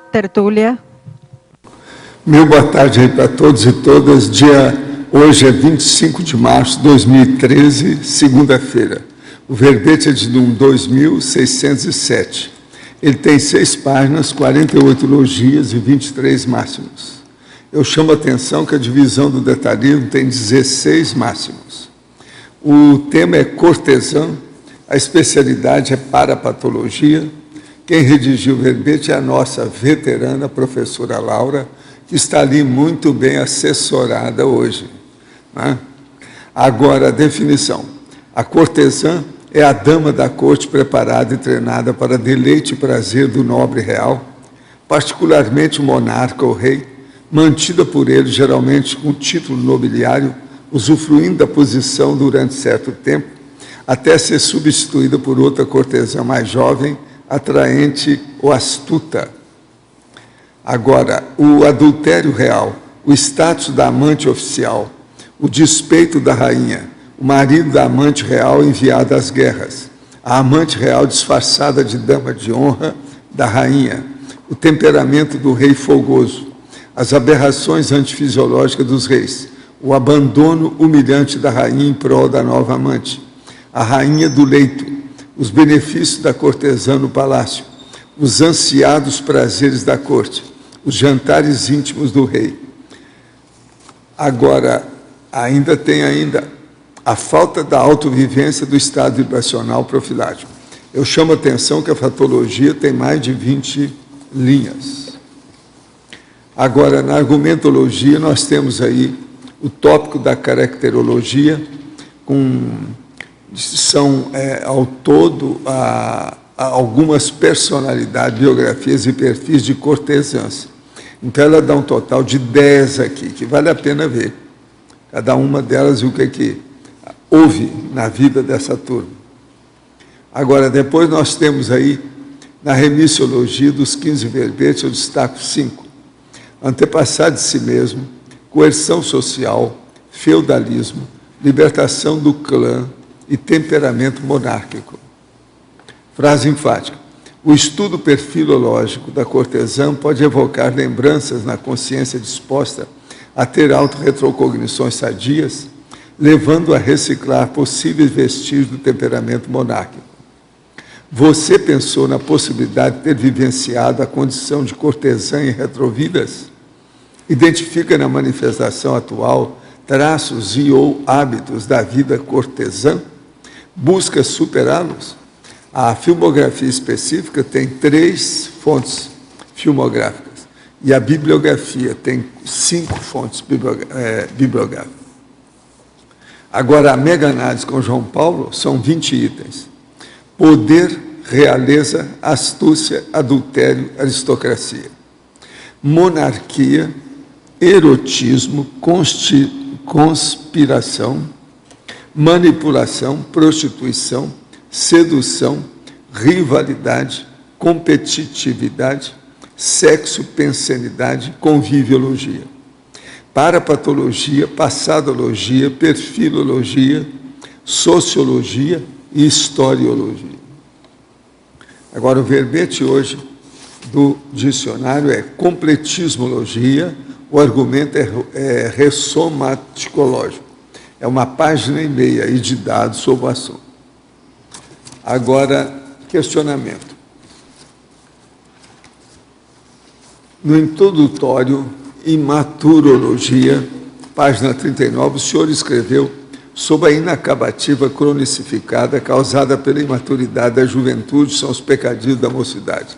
tertúlia. Meu boa tarde aí para todos e todas. Hoje é 25 de março de 2013, segunda-feira. O verbete é de 2607. Ele tem 6 páginas, 48 logias e 23 máximos. Eu chamo a atenção que a divisão do detalhismo tem 16 máximos. O tema é cortesã, a especialidade é parapatologia. Quem redigiu o verbete é a nossa veterana professora Laura, que está ali muito bem assessorada hoje. Né? Agora, a definição. A cortesã é a dama da corte preparada e treinada para deleite e prazer do nobre real, particularmente o monarca ou rei, mantida por ele geralmente com título nobiliário, usufruindo da posição durante certo tempo, até ser substituída por outra cortesã mais jovem, atraente ou astuta. Agora, o adultério real, o status da amante oficial, o despeito da rainha, o marido da amante real enviado às guerras, a amante real disfarçada de dama de honra da rainha, o temperamento do rei folgoso, as aberrações antifisiológicas dos reis, o abandono humilhante da rainha em prol da nova amante, a rainha do leito, os benefícios da cortesã no palácio, os ansiados prazeres da corte, os jantares íntimos do rei. Agora, tem a falta da autovivência do estado vibracional profilático. Eu chamo a atenção que a fatologia tem mais de 20 linhas. Agora, na argumentologia, nós temos aí o tópico da caracterologia, são ao todo algumas personalidades, biografias e perfis de cortesãs. Então, ela dá um total de 10 aqui, que vale a pena ver. Cada uma delas e o que houve na vida dessa turma. Agora, depois nós temos aí, na remissiologia dos 15 verbetes, eu destaco 5. Antepassado de si mesmo, coerção social, feudalismo, libertação do clã e temperamento monárquico. Frase enfática. O estudo perfilológico da cortesã pode evocar lembranças na consciência disposta a ter autorretrocognições sadias, levando a reciclar possíveis vestígios do temperamento monárquico. Você pensou na possibilidade de ter vivenciado a condição de cortesã em retrovidas? Identifica na manifestação atual traços e ou hábitos da vida cortesã? Busca superá-los? A filmografia específica tem 3 fontes filmográficas e a bibliografia tem 5 fontes bibliográficas. Agora, a mega-análise com João Paulo são 20 itens. Poder, realeza, astúcia, adultério, aristocracia. Monarquia, erotismo, conspiração, manipulação, prostituição, sedução, rivalidade, competitividade, sexo, pensanidade, conviviologia. Parapatologia, passadologia, perfilologia, sociologia e historiologia. Agora, o verbete hoje do dicionário é completismologia, o argumento é ressomaticológico. É uma página e meia aí de dados sobre o assunto. Agora, questionamento. No introdutório, imaturologia, página 39, o senhor escreveu sobre a inacabativa cronicificada causada pela imaturidade da juventude, são os pecadinhos da mocidade.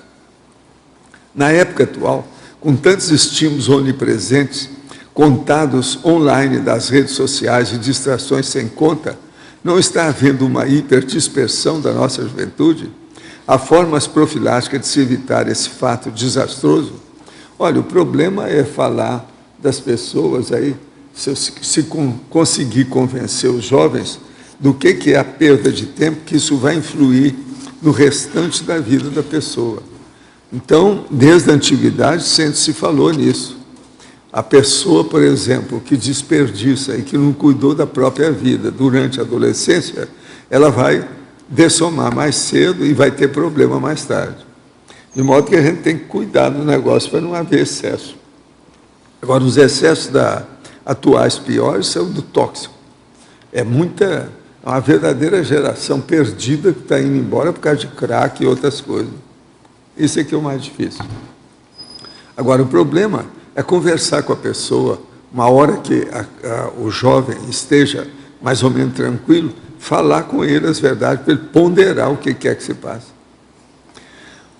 Na época atual, com tantos estímulos onipresentes, contados online das redes sociais e distrações sem conta, não está havendo uma hiperdispersão da nossa juventude? Há formas profiláticas de se evitar esse fato desastroso? Olha, o problema é falar das pessoas aí, se conseguir convencer os jovens do que é a perda de tempo, que isso vai influir no restante da vida da pessoa. Então, desde a antiguidade, sempre se falou nisso. A pessoa, por exemplo, que desperdiça e que não cuidou da própria vida durante a adolescência, ela vai dessomar mais cedo e vai ter problema mais tarde. De modo que a gente tem que cuidar do negócio para não haver excesso. Agora, os excessos atuais piores são do tóxico. É uma verdadeira geração perdida que está indo embora por causa de crack e outras coisas. Isso é que é o mais difícil. Agora, o problema é conversar com a pessoa, uma hora que o jovem esteja mais ou menos tranquilo, falar com ele as verdades, para ele ponderar o que quer que se passe.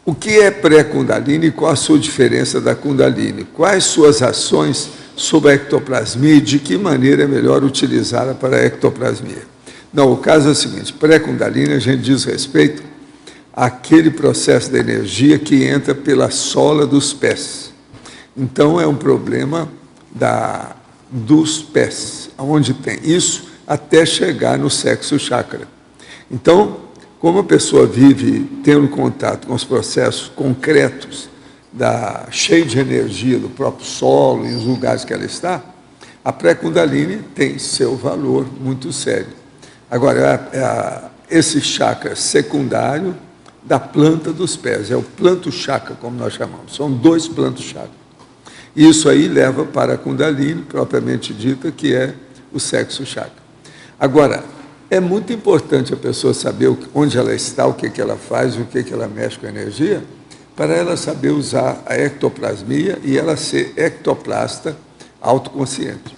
O que é pré-Kundalini e qual a sua diferença da Kundalini? Quais suas ações sobre a ectoplasmia e de que maneira é melhor utilizá-la para a ectoplasmia? Não, o caso é o seguinte, pré-Kundalini a gente diz respeito àquele processo da energia que entra pela sola dos pés. Então é um problema dos pés, onde tem isso até chegar no sexo chakra. Então, como a pessoa vive tendo contato com os processos concretos, cheio de energia do próprio solo e os lugares que ela está, a pré-Kundalini tem seu valor muito sério. Agora, esse chakra secundário da planta dos pés, é o planto chakra, como nós chamamos, são 2 plantos chakra. Isso aí leva para a Kundalini, propriamente dita, que é o sexo chakra. Agora, é muito importante a pessoa saber onde ela está, o que ela faz, o que ela mexe com a energia, para ela saber usar a ectoplasmia e ela ser ectoplasta autoconsciente.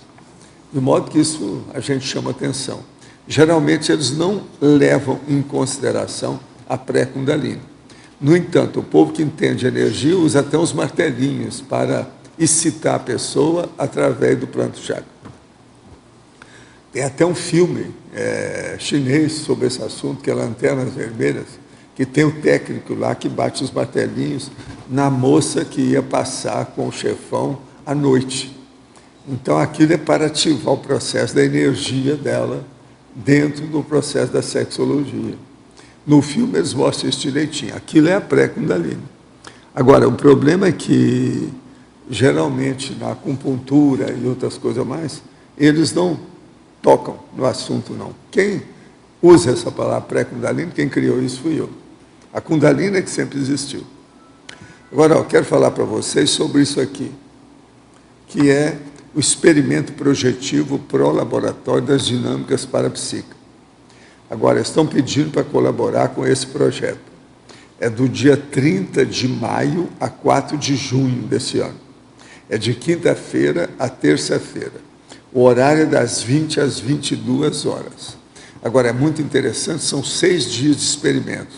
De modo que isso a gente chama atenção. Geralmente eles não levam em consideração a pré-Kundalini. No entanto, o povo que entende energia usa até uns martelinhos para excitar a pessoa através do planto chakra. Tem até um filme chinês sobre esse assunto, que é Lanternas Vermelhas, que tem um técnico lá que bate os martelinhos na moça que ia passar com o chefão à noite. Então, aquilo é para ativar o processo da energia dela dentro do processo da sexologia. No filme, eles mostram isso direitinho. Aquilo é a pré-Kundalini. Agora, o problema é que, geralmente, na acupuntura e outras coisas mais, eles não tocam no assunto, não. Quem usa essa palavra pré-Kundalini, quem criou isso fui eu. A Kundalini é que sempre existiu. Agora, eu quero falar para vocês sobre isso aqui, que é o experimento projetivo pró-laboratório das dinâmicas parapsíquicas. Agora, estão pedindo para colaborar com esse projeto. É do dia 30 de maio a 4 de junho desse ano. É de quinta-feira a terça-feira. O horário é das 20 às 22 horas. Agora, é muito interessante, são 6 dias de experimentos.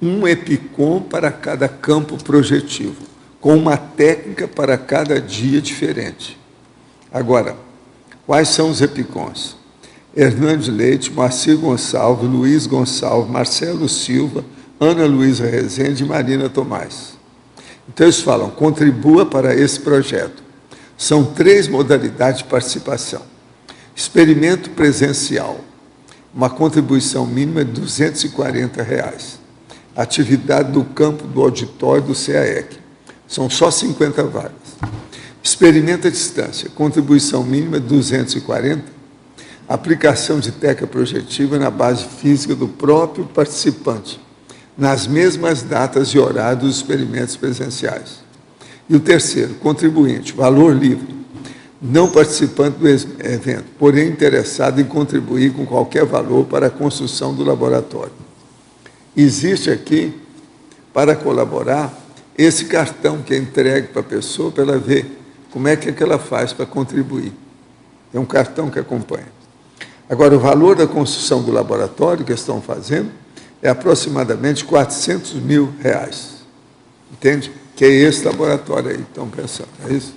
Um EPICOM para cada campo projetivo, com uma técnica para cada dia diferente. Agora, quais são os EPICONs? Hernandes Leite, Moacir Gonçalves, Luiz Gonçalves, Marcelo Silva, Ana Luísa Rezende e Marina Tomás. Então, eles falam, contribua para esse projeto. São 3 modalidades de participação. Experimento presencial, uma contribuição mínima de R$ 240. Atividade do campo do auditório do CAEC, são só 50 vagas. Experimento à distância, contribuição mínima de 240. Aplicação de técnica projetiva na base física do próprio participante, nas mesmas datas e horários dos experimentos presenciais. E o terceiro, contribuinte, valor livre, não participante do evento, porém interessado em contribuir com qualquer valor para a construção do laboratório. Existe aqui, para colaborar, esse cartão que é entregue para a pessoa, para ela ver como é que ela faz para contribuir. É um cartão que acompanha. Agora, o valor da construção do laboratório que estão fazendo é aproximadamente R$ 400 mil. Entende? Que é esse laboratório aí que estão pensando, é isso?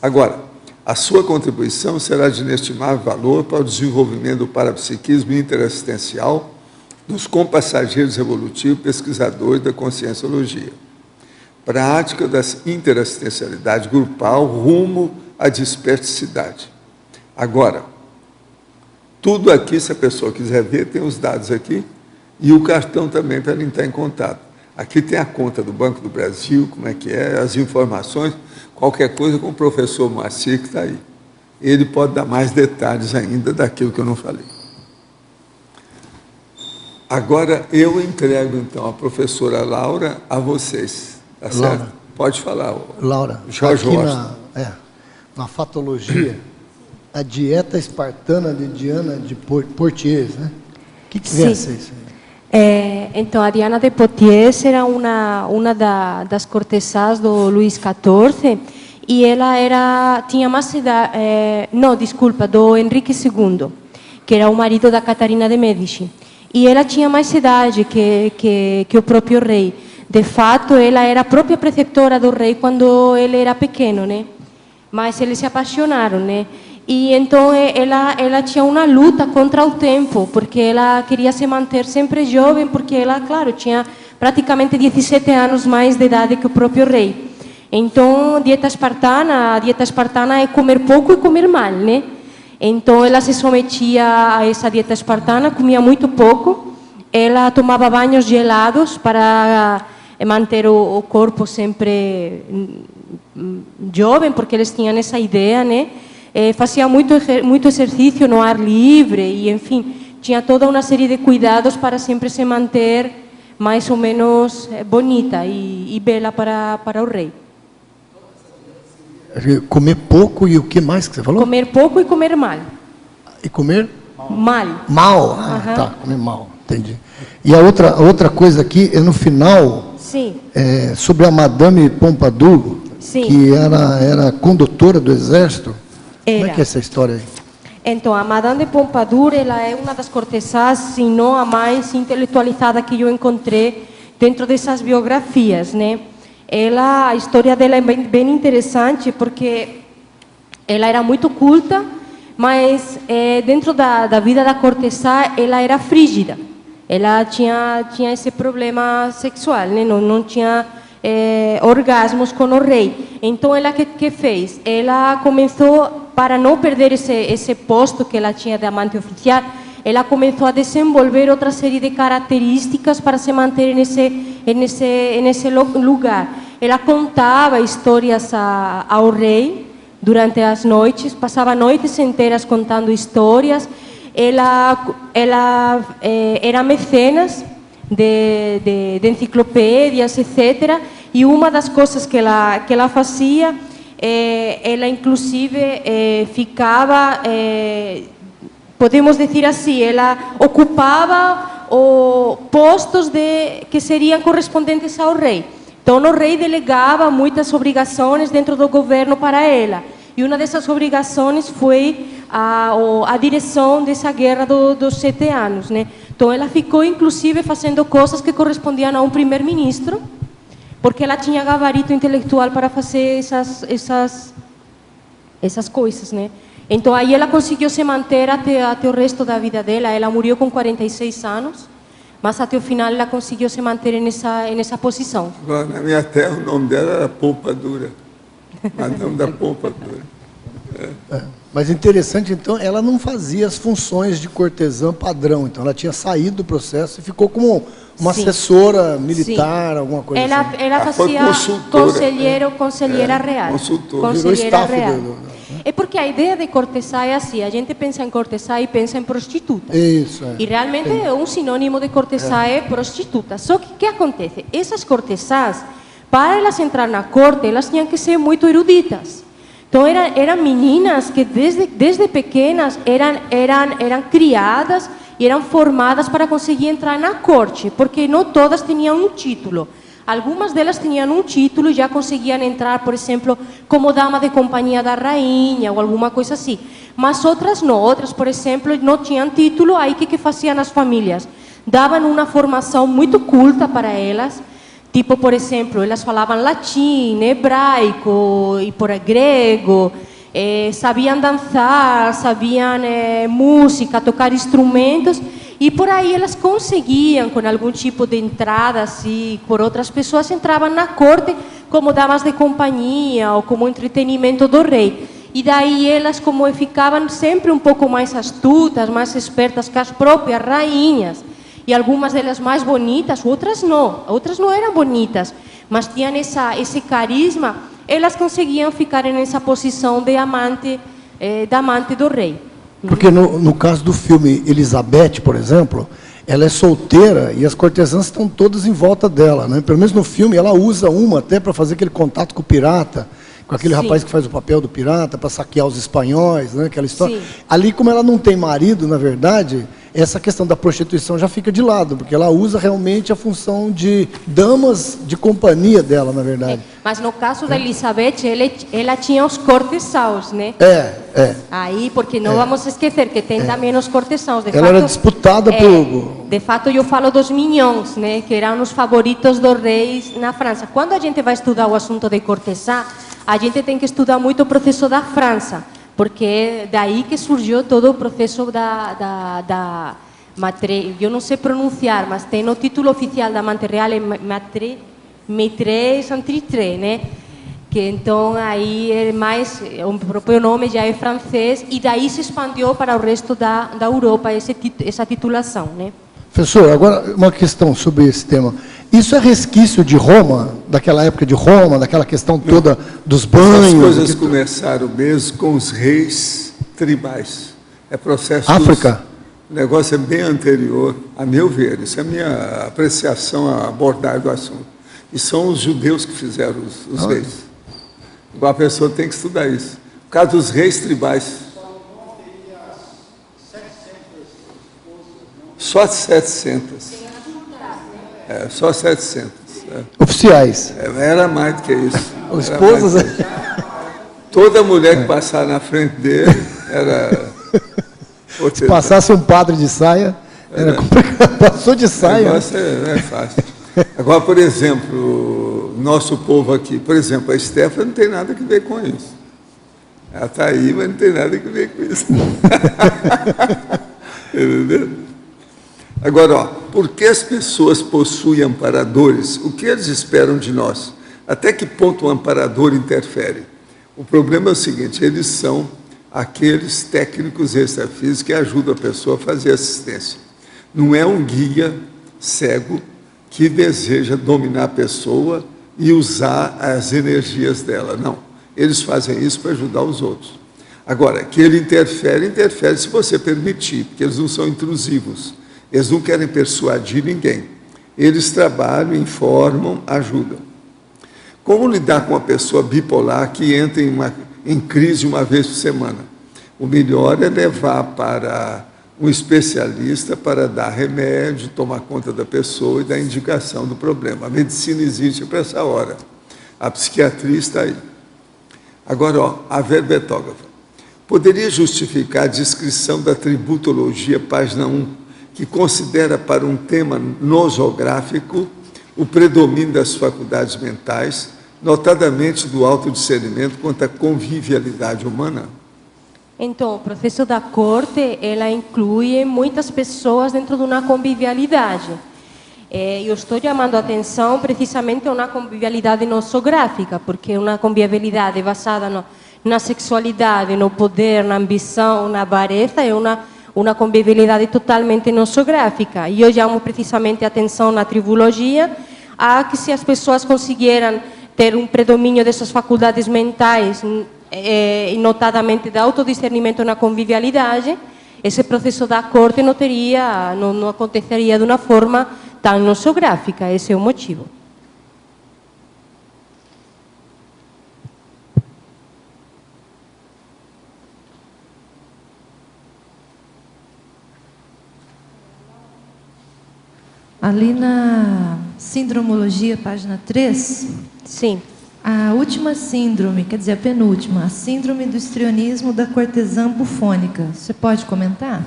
Agora, a sua contribuição será de inestimável valor para o desenvolvimento do parapsiquismo interassistencial dos compassageiros evolutivos pesquisadores da conscienciologia. Prática da interassistencialidade grupal rumo à desperticidade. Agora, tudo aqui, se a pessoa quiser ver, tem os dados aqui e o cartão também para ele entrar em contato. Aqui tem a conta do Banco do Brasil, como é que é, as informações, qualquer coisa com o professor Moacir, que está aí. Ele pode dar mais detalhes ainda daquilo que eu não falei. Agora eu entrego, então, a professora Laura a vocês. Tá certo? Laura. Pode falar. Laura, Jorge aqui Washington. na fatologia, a dieta espartana de Diana de Poitiers, né? O que vem a ser isso aí? Então, a Diana de Poitiers era uma das cortesãs do Luís XIV e ela tinha mais idade, do Henrique II, que era o marido da Catarina de Médici. E ela tinha mais idade que o próprio rei. De fato, ela era a própria preceptora do rei quando ele era pequeno, né? Mas eles se apaixonaram, né? E então ela tinha uma luta contra o tempo, porque ela queria se manter sempre jovem, porque ela, claro, tinha praticamente 17 anos mais de idade que o próprio rei. Então, a dieta espartana é comer pouco e comer mal, né? Então, ela se sometia a essa dieta espartana, comia muito pouco, ela tomava banhos gelados para manter o corpo sempre jovem, porque eles tinham essa ideia, né? Fazia muito exercício no ar livre e, enfim, tinha toda uma série de cuidados para sempre se manter mais ou menos bonita e bela para o rei. Comer pouco e o que mais que você falou? Comer pouco e comer mal. E comer? Mal. Mal? Tá, comer mal, entendi. E a outra coisa aqui é no final, Sim. Sobre a Madame Pompadour, Sim. que era condutora do exército. Como é que é essa história aí? Então, a Madame de Pompadour, ela é uma das cortesãs, se não a mais intelectualizada que eu encontrei dentro dessas biografias, né? A história dela é bem interessante, porque ela era muito culta, mas dentro da vida da cortesã, ela era frígida. Ela tinha esse problema sexual, né? Não tinha orgasmos com o rei. Então, ela que fez? Ela começou, para não perder esse posto que ela tinha de amante oficial, ela começou a desenvolver outra série de características para se manter nesse lugar. Ela contava histórias ao rei durante as noites, passava noites inteiras contando histórias. Ela era mecenas de enciclopédias, etc. E uma das coisas que ela fazia, ela inclusive ficava, podemos dizer assim, ela ocupava postos que seriam correspondentes ao rei. Então, o rei delegava muitas obrigações dentro do governo para ela. E uma dessas obrigações foi a direção dessa guerra dos 7 anos, né? Então, ela ficou, inclusive, fazendo coisas que correspondiam a um primeiro-ministro, porque ela tinha gabarito intelectual para fazer essas coisas, né? Então, aí ela conseguiu se manter até o resto da vida dela. Ela morreu com 46 anos, mas até o final ela conseguiu se manter nessa posição. Agora, na minha terra, o nome dela era Pompadour. Madame da Pompadour. Mas interessante, então, ela não fazia as funções de cortesã padrão. Então, ela tinha saído do processo e ficou como uma assessora militar, alguma coisa assim. Ela fazia conselheira real. Conselheira real. É porque a ideia de cortesã é assim, a gente pensa em cortesã e pensa em prostituta. Isso, E realmente um sinônimo de cortesã é prostituta. Só que o que acontece? Essas cortesãs, para elas entrar na corte, elas tinham que ser muito eruditas. Então, eram meninas que desde pequenas eram criadas e eram formadas para conseguir entrar na corte, porque não todas tinham um título. Algumas delas tinham um título e já conseguiam entrar, por exemplo, como dama de companhia da rainha ou alguma coisa assim. Mas outras não. Outras, por exemplo, não tinham título. Aí, o que faziam as famílias? Davam uma formação muito culta para elas. Tipo, por exemplo, elas falavam latim, hebraico e grego, sabiam dançar, sabiam música, tocar instrumentos, e por aí elas conseguiam, com algum tipo de entrada, assim, por outras pessoas, entravam na corte como damas de companhia ou como entretenimento do rei. E daí elas, como ficavam sempre um pouco mais astutas, mais espertas que as próprias rainhas, e algumas delas mais bonitas, outras não eram bonitas, mas tinham esse carisma, elas conseguiam ficar nessa posição de amante do rei. Porque no caso do filme Elizabeth, por exemplo, ela é solteira e as cortesãs estão todas em volta dela, né? Pelo menos no filme ela usa uma até para fazer aquele contato com o pirata, com aquele Sim. rapaz que faz o papel do pirata para saquear os espanhóis, né? Aquela história. Sim. Ali, como ela não tem marido, na verdade, essa questão da prostituição já fica de lado, porque ela usa realmente a função de damas de companhia dela, na verdade. Mas no caso da Elizabeth, ela tinha os cortesanos, né? Aí, porque não vamos esquecer que tem também os cortesanos. Ela era disputada por... De fato, eu falo dos mignons, né? Que eram os favoritos dos reis na França. Quando a gente vai estudar o assunto de cortesã, a gente tem que estudar muito o processo da França, porque é daí que surgiu todo o processo da Maitre, eu não sei pronunciar, mas tem o título oficial da Maitre Real, Maîtresse Antitré, né? Que então aí é mais, o próprio nome já é francês, e daí se expandiu para o resto da Europa essa titulação, né? Professor, agora uma questão sobre esse tema. Isso é resquício de Roma, daquela época de Roma, daquela questão toda dos banhos? As coisas começaram mesmo com os reis tribais. É processo... África? O negócio é bem anterior, a meu ver. Isso é a minha apreciação, a abordagem do assunto. E são os judeus que fizeram os reis. Igual a pessoa tem que estudar isso. Por causa dos reis tribais. Só 700. Só 700. Oficiais. Era mais do que isso. Esposas. Toda mulher que passar na frente dele era... Se passasse um padre de saia, era complicado. Passou de saia. O negócio é fácil. Agora, por exemplo, nosso povo aqui, por exemplo, a Stephanie não tem nada a ver com isso. Ela está aí, mas não tem nada a ver com isso. Entendeu? Agora, ó, por que as pessoas possuem amparadores? O que eles esperam de nós? Até que ponto o amparador interfere? O problema é o seguinte, eles são aqueles técnicos extrafísicos que ajudam a pessoa a fazer assistência. Não é um guia cego que deseja dominar a pessoa e usar as energias dela, não. Eles fazem isso para ajudar os outros. Agora, que ele interfere se você permitir, porque eles não são intrusivos. Eles não querem persuadir ninguém. Eles trabalham, informam, ajudam. Como lidar com uma pessoa bipolar que entra em crise uma vez por semana? O melhor é levar para um especialista para dar remédio, tomar conta da pessoa e dar indicação do problema. A medicina existe para essa hora. A psiquiatria está aí. Agora, ó, a verbetógrafa. Poderia justificar a descrição da tributologia, página 1, que considera para um tema nosográfico o predomínio das faculdades mentais, notadamente do autodiscernimento quanto à convivialidade humana? Então, o processo da corte, ela inclui muitas pessoas dentro de uma convivialidade. Eu estou chamando a atenção precisamente a uma convivialidade nosográfica, porque uma convivialidade basada na sexualidade, no poder, na ambição, na avareza, é uma convivialidade totalmente nosográfica. E eu chamo precisamente a atenção na tribologia a que se as pessoas conseguiram ter um predomínio dessas faculdades mentais, e notadamente de autodiscernimento na convivialidade, esse processo da corte não aconteceria de uma forma tão nosográfica. Esse é o motivo. Ali na Sindromologia, página 3, Sim. a última síndrome, quer dizer, a penúltima, a síndrome do histrionismo da cortesã bufônica. Você pode comentar?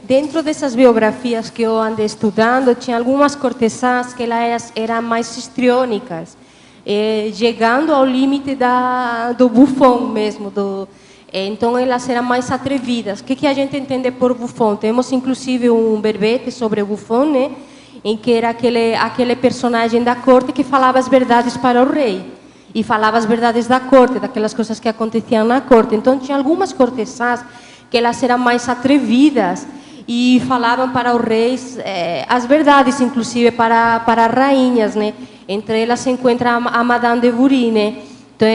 Dentro dessas biografias que eu andei estudando, tinha algumas cortesãs que elas eram mais histriônicas, chegando ao limite do bufão mesmo. Então, elas eram mais atrevidas. O que a gente entende por bufão? Temos, inclusive, um verbete sobre o bufão, né? Em que era aquele personagem da corte que falava as verdades para o rei. E falava as verdades da corte, daquelas coisas que aconteciam na corte. Então, tinha algumas cortesãs que elas eram mais atrevidas e falavam para os reis as verdades, inclusive para as rainhas, né? Entre elas se encontra a Madame de Boury, né? Então,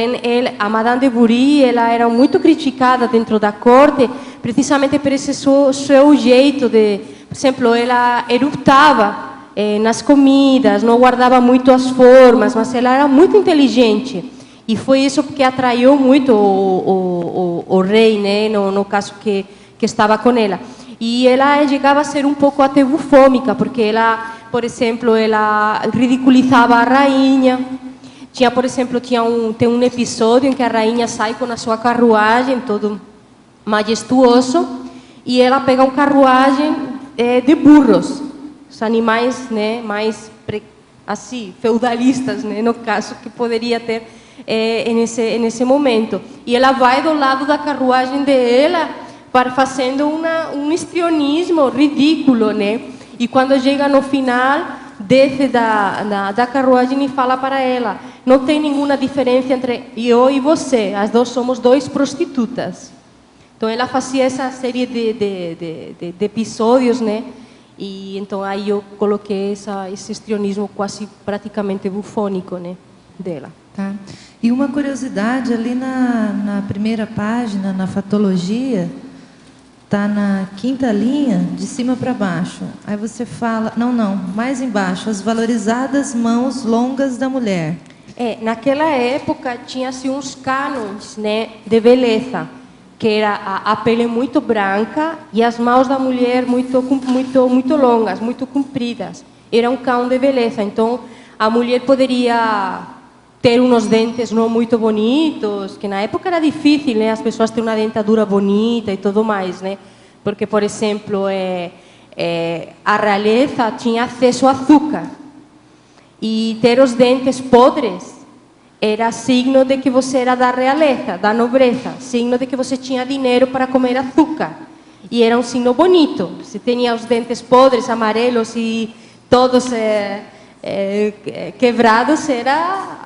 a Madame de Boury, ela era muito criticada dentro da corte, precisamente por esse seu jeito de... exemplo, ela eruptava nas comidas, não guardava muito as formas, mas ela era muito inteligente. E foi isso que atraiu muito o rei, né, no caso que estava com ela. E ela chegava a ser um pouco até bufômica, porque ela, por exemplo, ela ridiculizava a rainha. Tinha, por exemplo, tem um episódio em que a rainha sai com a sua carruagem, todo majestuoso, e ela pega uma carruagem de burros, os animais, né, mais assim, feudalistas, né, no caso, que poderia ter nesse momento. E ela vai do lado da carruagem dela, fazendo um histrionismo ridículo, né? E quando chega no final, desce da carruagem e fala para ela: não tem nenhuma diferença entre eu e você, as duas somos duas prostitutas. Então ela fazia essa série de episódios, né? E então aí eu coloquei esse histrionismo quase praticamente bufônico, né, dela. Tá. E uma curiosidade, ali na primeira página, na fatologia, está na 5ª linha, de cima para baixo. Aí você fala, não, mais embaixo, as valorizadas mãos longas da mulher. Naquela época tinha-se uns cânones, né, de beleza, que era a pele muito branca e as mãos da mulher muito longas, muito compridas. Era um cânon de beleza. Então a mulher poderia ter uns dentes não muito bonitos, que na época era difícil, né, as pessoas terem uma dentadura bonita e tudo mais, né, porque, por exemplo, a realeza tinha acesso a açúcar, e ter os dentes podres era signo de que você era da realeza, da nobreza, signo de que você tinha dinheiro para comer açúcar, e era um signo bonito. Se tinha os dentes podres, amarelos e todos quebrados, era...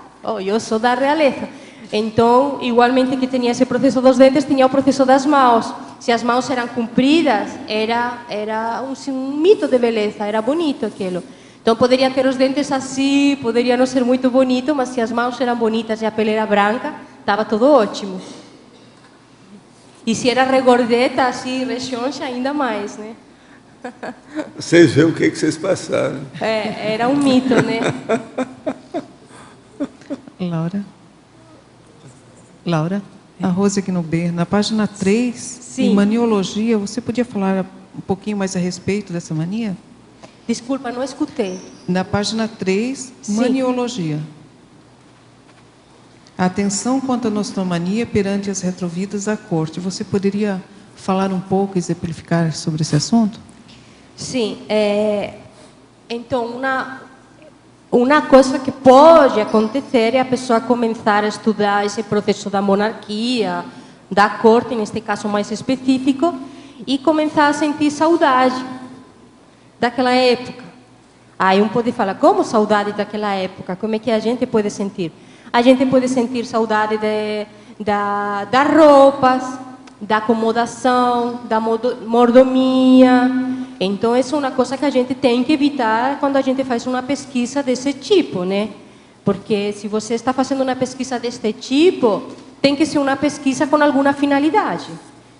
eu sou da realeza. Então, igualmente que tinha esse processo dos dentes, tinha o processo das mãos. Se as mãos eram compridas, era um mito de beleza, era bonito aquilo. Então, poderia ter os dentes assim, poderia não ser muito bonito, mas se as mãos eram bonitas e a pele era branca, estava tudo ótimo. E se era regordeta, assim, rechoncha, ainda mais, né? Vocês veem o que vocês passaram. Era um mito, né? Laura, a Rose aqui no B, na página 3, Sim. em maniologia, você podia falar um pouquinho mais a respeito dessa mania? Desculpa, não escutei. Na página 3, Sim. maniologia. A atenção quanto à nostomania perante as retrovidas da corte. Você poderia falar um pouco e exemplificar sobre esse assunto? Sim. Então, uma coisa que pode acontecer é a pessoa começar a estudar esse processo da monarquia, da corte, neste caso mais específico, e começar a sentir saudade daquela época. Aí pode falar, como saudade daquela época? Como é que a gente pode sentir? A gente pode sentir saudade das roupas, da acomodação, da mordomia. Então, essa é uma coisa que a gente tem que evitar quando a gente faz uma pesquisa desse tipo, né? Porque se você está fazendo uma pesquisa deste tipo, tem que ser uma pesquisa com alguma finalidade.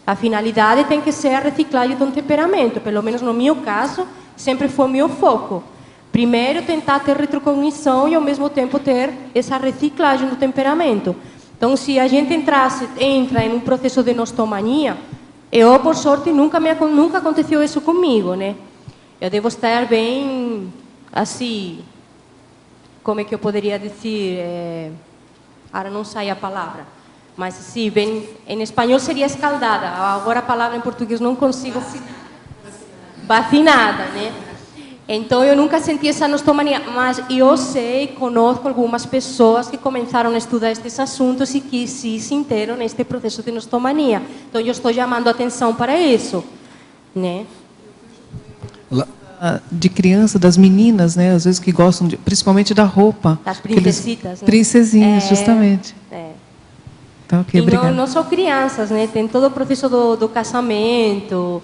A finalidade tem que ser a reciclagem de um temperamento, pelo menos no meu caso, sempre foi o meu foco. Primeiro, tentar ter retrocognição e, ao mesmo tempo, ter essa reciclagem do temperamento. Então, se a gente entra em um processo de nostomania, eu, por sorte, nunca aconteceu isso comigo, né? Eu devo estar bem, assim, como é que eu poderia dizer? Agora não sai a palavra, mas assim, bem, em espanhol seria escaldada, agora a palavra em português não consigo. Vacinada, né? Então, eu nunca senti essa nostomania, mas eu sei, conosco algumas pessoas que começaram a estudar estes assuntos e que se sentiram neste processo de nostomania. Então, eu estou chamando a atenção para isso, né? De criança, das meninas, né? Às vezes que gostam, principalmente da roupa. Das princesitas, né? Princesinhas, justamente. Então, ok, obrigada. Não são crianças, né? Tem todo o processo do casamento,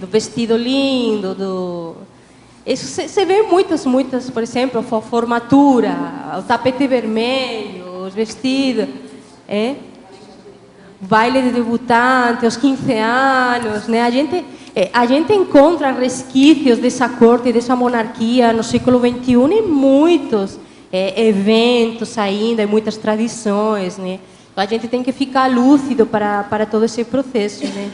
do vestido lindo, Isso você vê muitas, por exemplo, a formatura, o tapete vermelho, os vestidos, baile de debutante, os 15 anos, né? A gente A gente encontra resquícios dessa corte, dessa monarquia no século XXI em muitos eventos ainda, em muitas tradições, né? Então a gente tem que ficar lúcido para todo esse processo, né?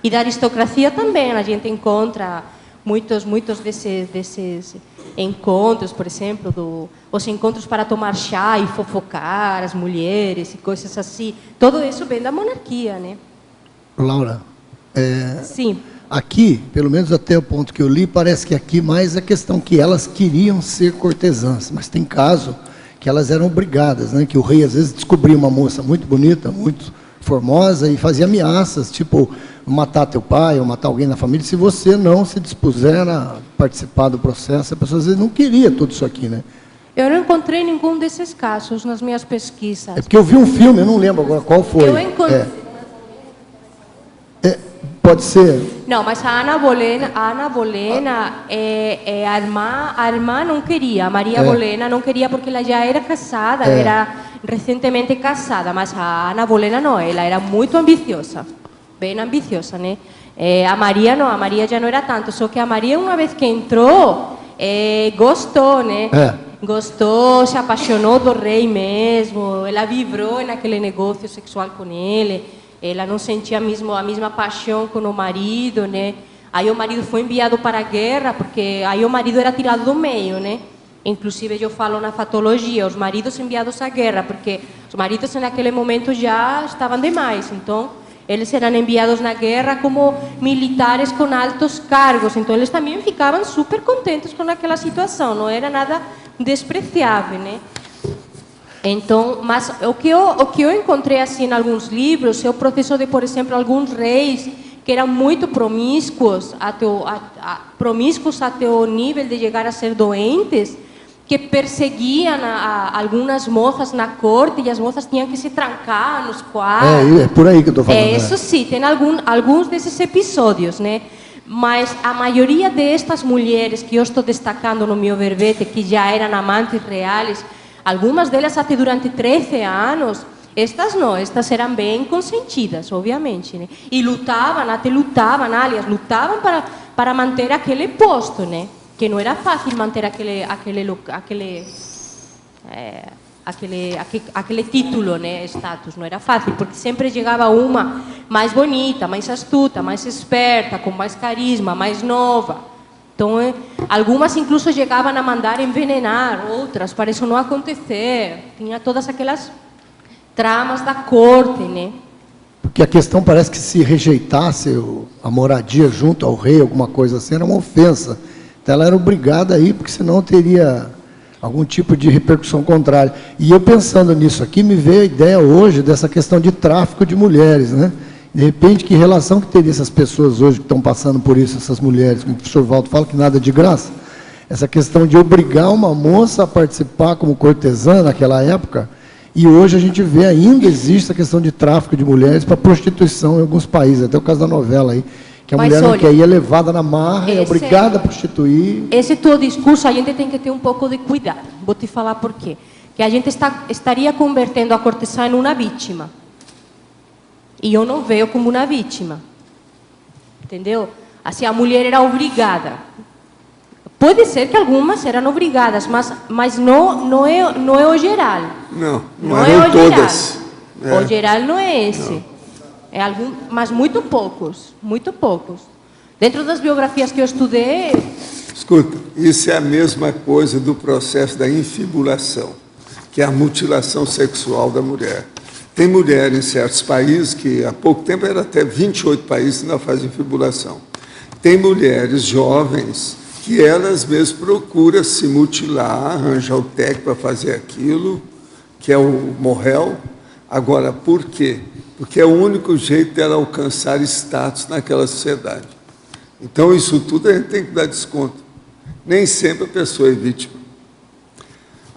E da aristocracia também a gente encontra muitos desses encontros, por exemplo, os encontros para tomar chá e fofocar as mulheres e coisas assim. Tudo isso vem da monarquia, né? Laura, Sim. aqui, pelo menos até o ponto que eu li, parece que aqui mais a questão que elas queriam ser cortesãs, mas tem caso que elas eram obrigadas, né? Que o rei às vezes descobria uma moça muito bonita, muito formosa e fazia ameaças, tipo matar teu pai ou matar alguém na família, se você não se dispuser a participar do processo. A pessoa às vezes não queria tudo isso aqui, né? Eu não encontrei nenhum desses casos nas minhas pesquisas. É porque eu vi um filme, eu não lembro agora qual foi. Eu encontrei... Pode ser. Não, mas a Ana Bolena a irmã não queria, a Maria Bolena não queria porque ela já era casada, era recentemente casada, mas a Ana Bolena não, ela era muito ambiciosa, bem ambiciosa, né? A Maria não, a Maria já não era tanto, só que a Maria uma vez que entrou, gostou, né? Gostou, se apaixonou do rei mesmo, ela vibrou naquele negócio sexual com ele. Ela não sentia a mesma paixão com o marido, né? Aí o marido foi enviado para a guerra, porque aí o marido era tirado do meio, né? Inclusive eu falo na fatologia, os maridos enviados à guerra, porque os maridos naquele momento já estavam demais, então eles eram enviados na guerra como militares com altos cargos, então eles também ficavam super contentes com aquela situação, não era nada despreciável, né? Então, mas o que eu encontrei assim em alguns livros é o processo de, por exemplo, alguns reis que eram muito promíscuos até o nível de chegar a ser doentes, que perseguiam algumas moças na corte e as moças tinham que se trancar nos quartos. É por aí que eu estou falando. Isso sim, tem alguns desses episódios, né? Mas a maioria destas mulheres que eu estou destacando no meu verbete, que já eram amantes reais, algumas delas até durante 13 anos, estas não, estas eram bem consentidas, obviamente, né? E lutavam para manter aquele posto, né? Que não era fácil manter aquele título, né? Status, não era fácil, porque sempre chegava uma mais bonita, mais astuta, mais esperta, com mais carisma, mais nova. Então, algumas incluso chegavam a mandar envenenar outras para isso não acontecer. Tinha todas aquelas tramas da corte, né? Porque a questão parece que se rejeitasse a moradia junto ao rei, alguma coisa assim, era uma ofensa. Então ela era obrigada a ir, porque senão teria algum tipo de repercussão contrária. E eu pensando nisso aqui, me veio a ideia hoje dessa questão de tráfico de mulheres, né? De repente, que relação que teria essas pessoas hoje que estão passando por isso, essas mulheres, como o professor Waldo fala, que nada de graça? Essa questão de obrigar uma moça a participar como cortesã naquela época, e hoje a gente vê ainda existe a questão de tráfico de mulheres para prostituição em alguns países, até o caso da novela aí, que a mulher não quer ir, é levada na marra, é obrigada a prostituir. Esse teu discurso, a gente tem que ter um pouco de cuidado. Vou te falar por quê. Que a gente estaria convertendo a cortesã em uma vítima. E eu não vejo como uma vítima. Entendeu? Assim, a mulher era obrigada. Pode ser que algumas eram obrigadas, mas não é o geral. Não eram todas. O geral não é esse. Mas muito poucos. Dentro das biografias que eu estudei... Escuta, isso é a mesma coisa do processo da infibulação, que é a mutilação sexual da mulher. Tem mulher em certos países, que há pouco tempo era até 28 países que não fazem infibulação. Tem mulheres jovens que elas mesmas procuram se mutilar, arranjar o técnico para fazer aquilo, que é o morrel. Agora, por quê? Porque é o único jeito dela alcançar status naquela sociedade. Então, isso tudo a gente tem que dar desconto. Nem sempre a pessoa é vítima.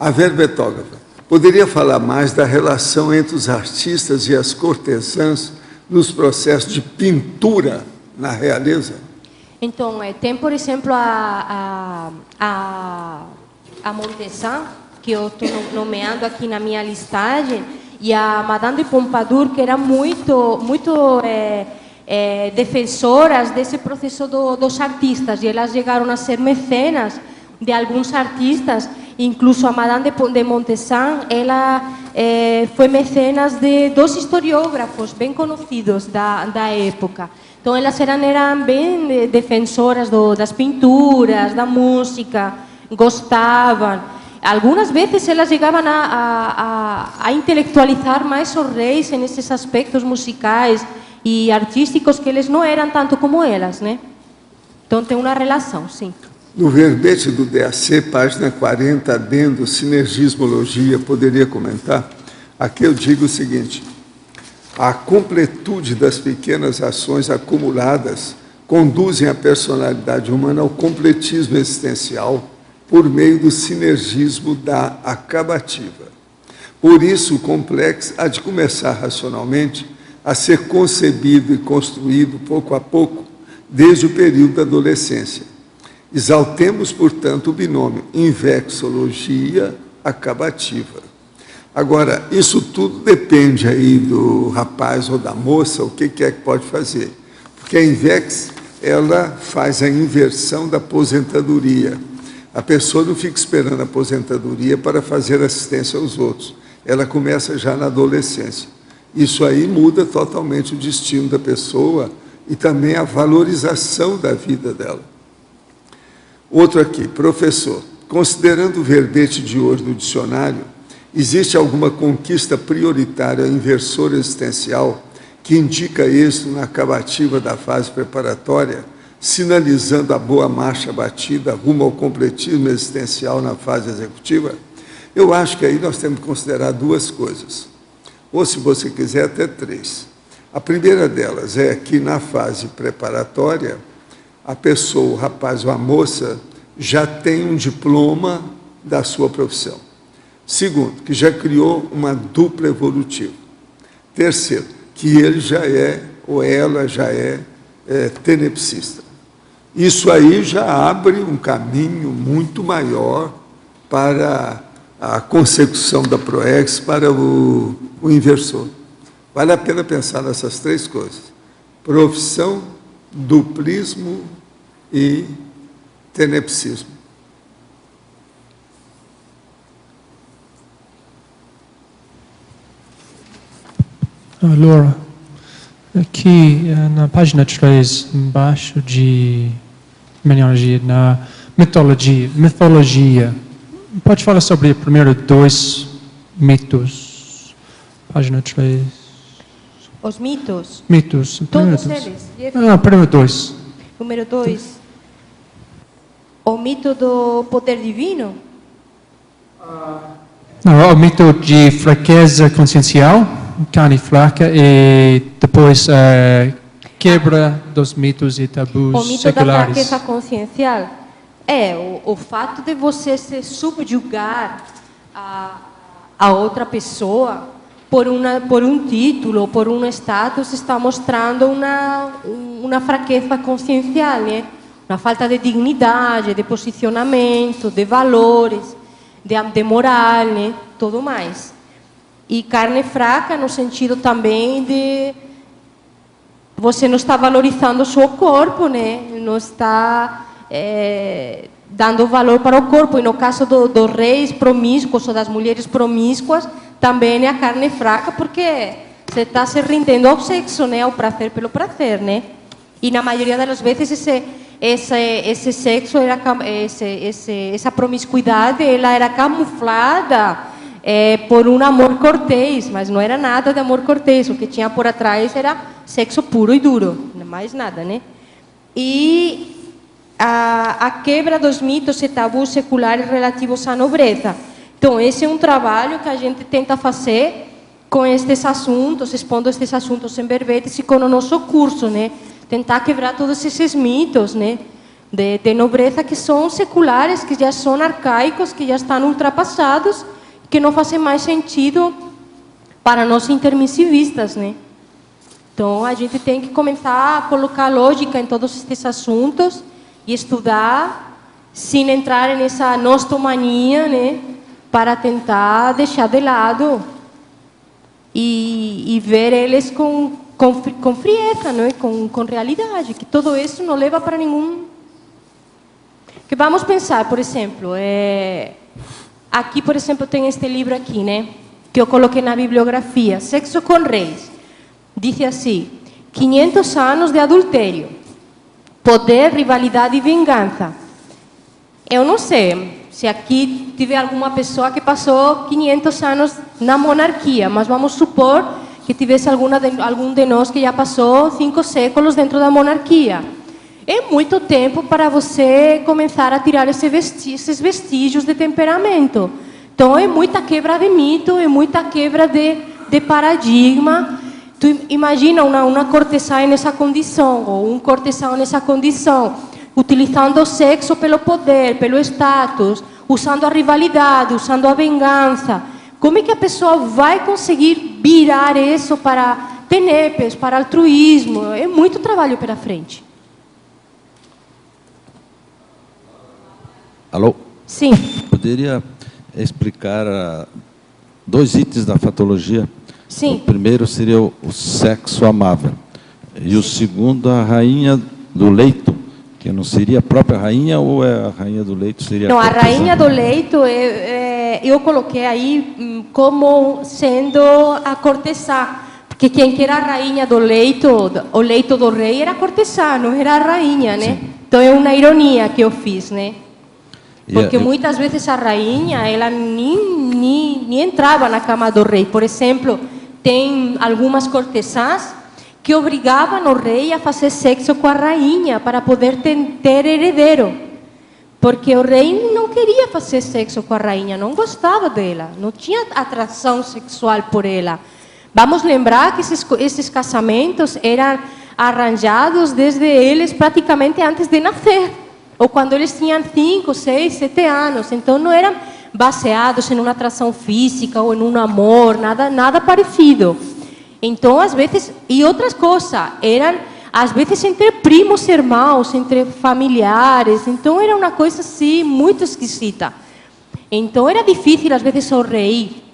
A verbetógrafa poderia falar mais da relação entre os artistas e as cortesãs nos processos de pintura na realeza? Então, tem, por exemplo, a Montessan, que eu estou nomeando aqui na minha listagem, e a Madame de Pompadour, que era muito defensoras desse processo dos artistas, e elas chegaram a ser mecenas de alguns artistas, incluso a Madame de Montessan, ela foi mecenas de 2 historiógrafos bem conhecidos da época. Então elas eram bem defensoras das pinturas, da música, gostavam. Algumas vezes elas chegavam a intelectualizar mais os reis nesses aspectos musicais e artísticos que eles não eram tanto como elas, né? Então tem uma relação, sim. No verbete do DAC, página 40, adendo, sinergismologia, poderia comentar? Aqui eu digo o seguinte: a completude das pequenas ações acumuladas conduzem a personalidade humana ao completismo existencial por meio do sinergismo da acabativa. Por isso, o complexo há de começar racionalmente a ser concebido e construído pouco a pouco, desde o período da adolescência. Exaltemos, portanto, o binômio invexologia acabativa. Agora, isso tudo depende aí do rapaz ou da moça, o que é que pode fazer. Porque a Invex, ela faz a inversão da aposentadoria. A pessoa não fica esperando a aposentadoria para fazer assistência aos outros. Ela começa já na adolescência. Isso aí muda totalmente o destino da pessoa e também a valorização da vida dela. Outro aqui, professor, considerando o verbete de hoje do dicionário, existe alguma conquista prioritária inversora existencial que indica êxito na acabativa da fase preparatória, sinalizando a boa marcha batida rumo ao completismo existencial na fase executiva? Eu acho que aí nós temos que considerar 2 coisas, ou se você quiser até 3. A primeira delas é que na fase preparatória, a pessoa, o rapaz ou a moça, já tem um diploma da sua profissão. Segundo, que já criou uma dupla evolutiva. Terceiro, que ele já é, ou ela já é, tenepsista. Isso aí já abre um caminho muito maior para a consecução da PROEX, para o inversor. Vale a pena pensar nessas 3 coisas: profissão, duplismo e tenepsismo. Laura, aqui na página 3, embaixo de menologia, na mitologia, pode falar sobre os primeiros 2 mitos? Página 3. Os mitos? Mitos. Todos eles? Primeiro 2. Número 2. O mito do poder divino? Não, o mito de fraqueza consciencial, carne fraca, e depois quebra dos mitos e tabus seculares. O mito seculares. da fraqueza consciencial é o fato de você se subjugar a outra pessoa por um título, por um status, está mostrando uma fraqueza consciencial, né? Uma falta de dignidade, de posicionamento, de valores, de moral, né? Tudo mais. E carne fraca no sentido também de você não está valorizando o seu corpo, né? Não está dando valor para o corpo. E no caso dos reis promíscuos ou das mulheres promíscuas, também é a carne fraca, porque você está se rendendo ao sexo, né? Ao prazer pelo prazer, né? E na maioria das vezes esse sexo era essa promiscuidade, ela era camuflada por um amor cortês, mas não era nada de amor cortês. O que tinha por atrás era sexo puro e duro, mais nada, né? E a quebra dos mitos e tabus seculares relativos à nobreza. Então, esse é um trabalho que a gente tenta fazer com estes assuntos, expondo estes assuntos em verbetes e com o nosso curso, né? Tentar quebrar todos esses mitos, né? De nobreza que são seculares, que já são arcaicos, que já estão ultrapassados, que não fazem mais sentido para nós intermissivistas, né? Então, a gente tem que começar a colocar lógica em todos esses assuntos e estudar, sem entrar nessa nostomania, né? Para tentar deixar de lado e ver eles com com frieza, não é? Com realidade, que tudo isso não leva para nenhum... Que vamos pensar, por exemplo, aqui, por exemplo, tem este livro aqui, né? Que eu coloquei na bibliografia, Sexo com Reis. Diz assim, 500 anos de adultério, poder, rivalidade e vingança. Eu não sei se aqui tiver alguma pessoa que passou 500 anos na monarquia, mas vamos supor que tivesse algum de nós que já passou 5 séculos dentro da monarquia. É muito tempo para você começar a tirar esses vestígios de temperamento. Então, é muita quebra de mito, é muita quebra de paradigma. Tu imagina uma cortesã nessa condição, ou um cortesão nessa condição, utilizando o sexo pelo poder, pelo status, usando a rivalidade, usando a vingança. Como é que a pessoa vai conseguir virar isso para tenepes, para altruísmo? É muito trabalho pela frente. Alô? Sim. Poderia explicar 2 itens da fatologia? Sim. O primeiro seria o sexo amável. E o segundo, a rainha do leito, que não seria a própria rainha ou a rainha do leito seria... Não, a rainha do leito, eu coloquei aí como sendo a cortesã. Porque quem que era a rainha do leito, o leito do rei, era a cortesã, não era a rainha, né? Sim. Então é uma ironia que eu fiz, né? Porque muitas vezes a rainha, ela nem entrava na cama do rei. Por exemplo, tem algumas cortesãs que obrigavam o rei a fazer sexo com a rainha para poder ter herdeiro. Porque o rei não queria fazer sexo com a rainha, não gostava dela, não tinha atração sexual por ela. Vamos lembrar que esses casamentos eram arranjados desde eles praticamente antes de nascer. Ou quando eles tinham 5, 6, 7 anos. Então, não eram baseados em uma atração física ou em um amor, nada parecido. Então, às vezes, e outras coisas, eram, às vezes, entre primos irmãos, entre familiares. Então, era uma coisa, assim, muito esquisita. Então, era difícil, às vezes, o rei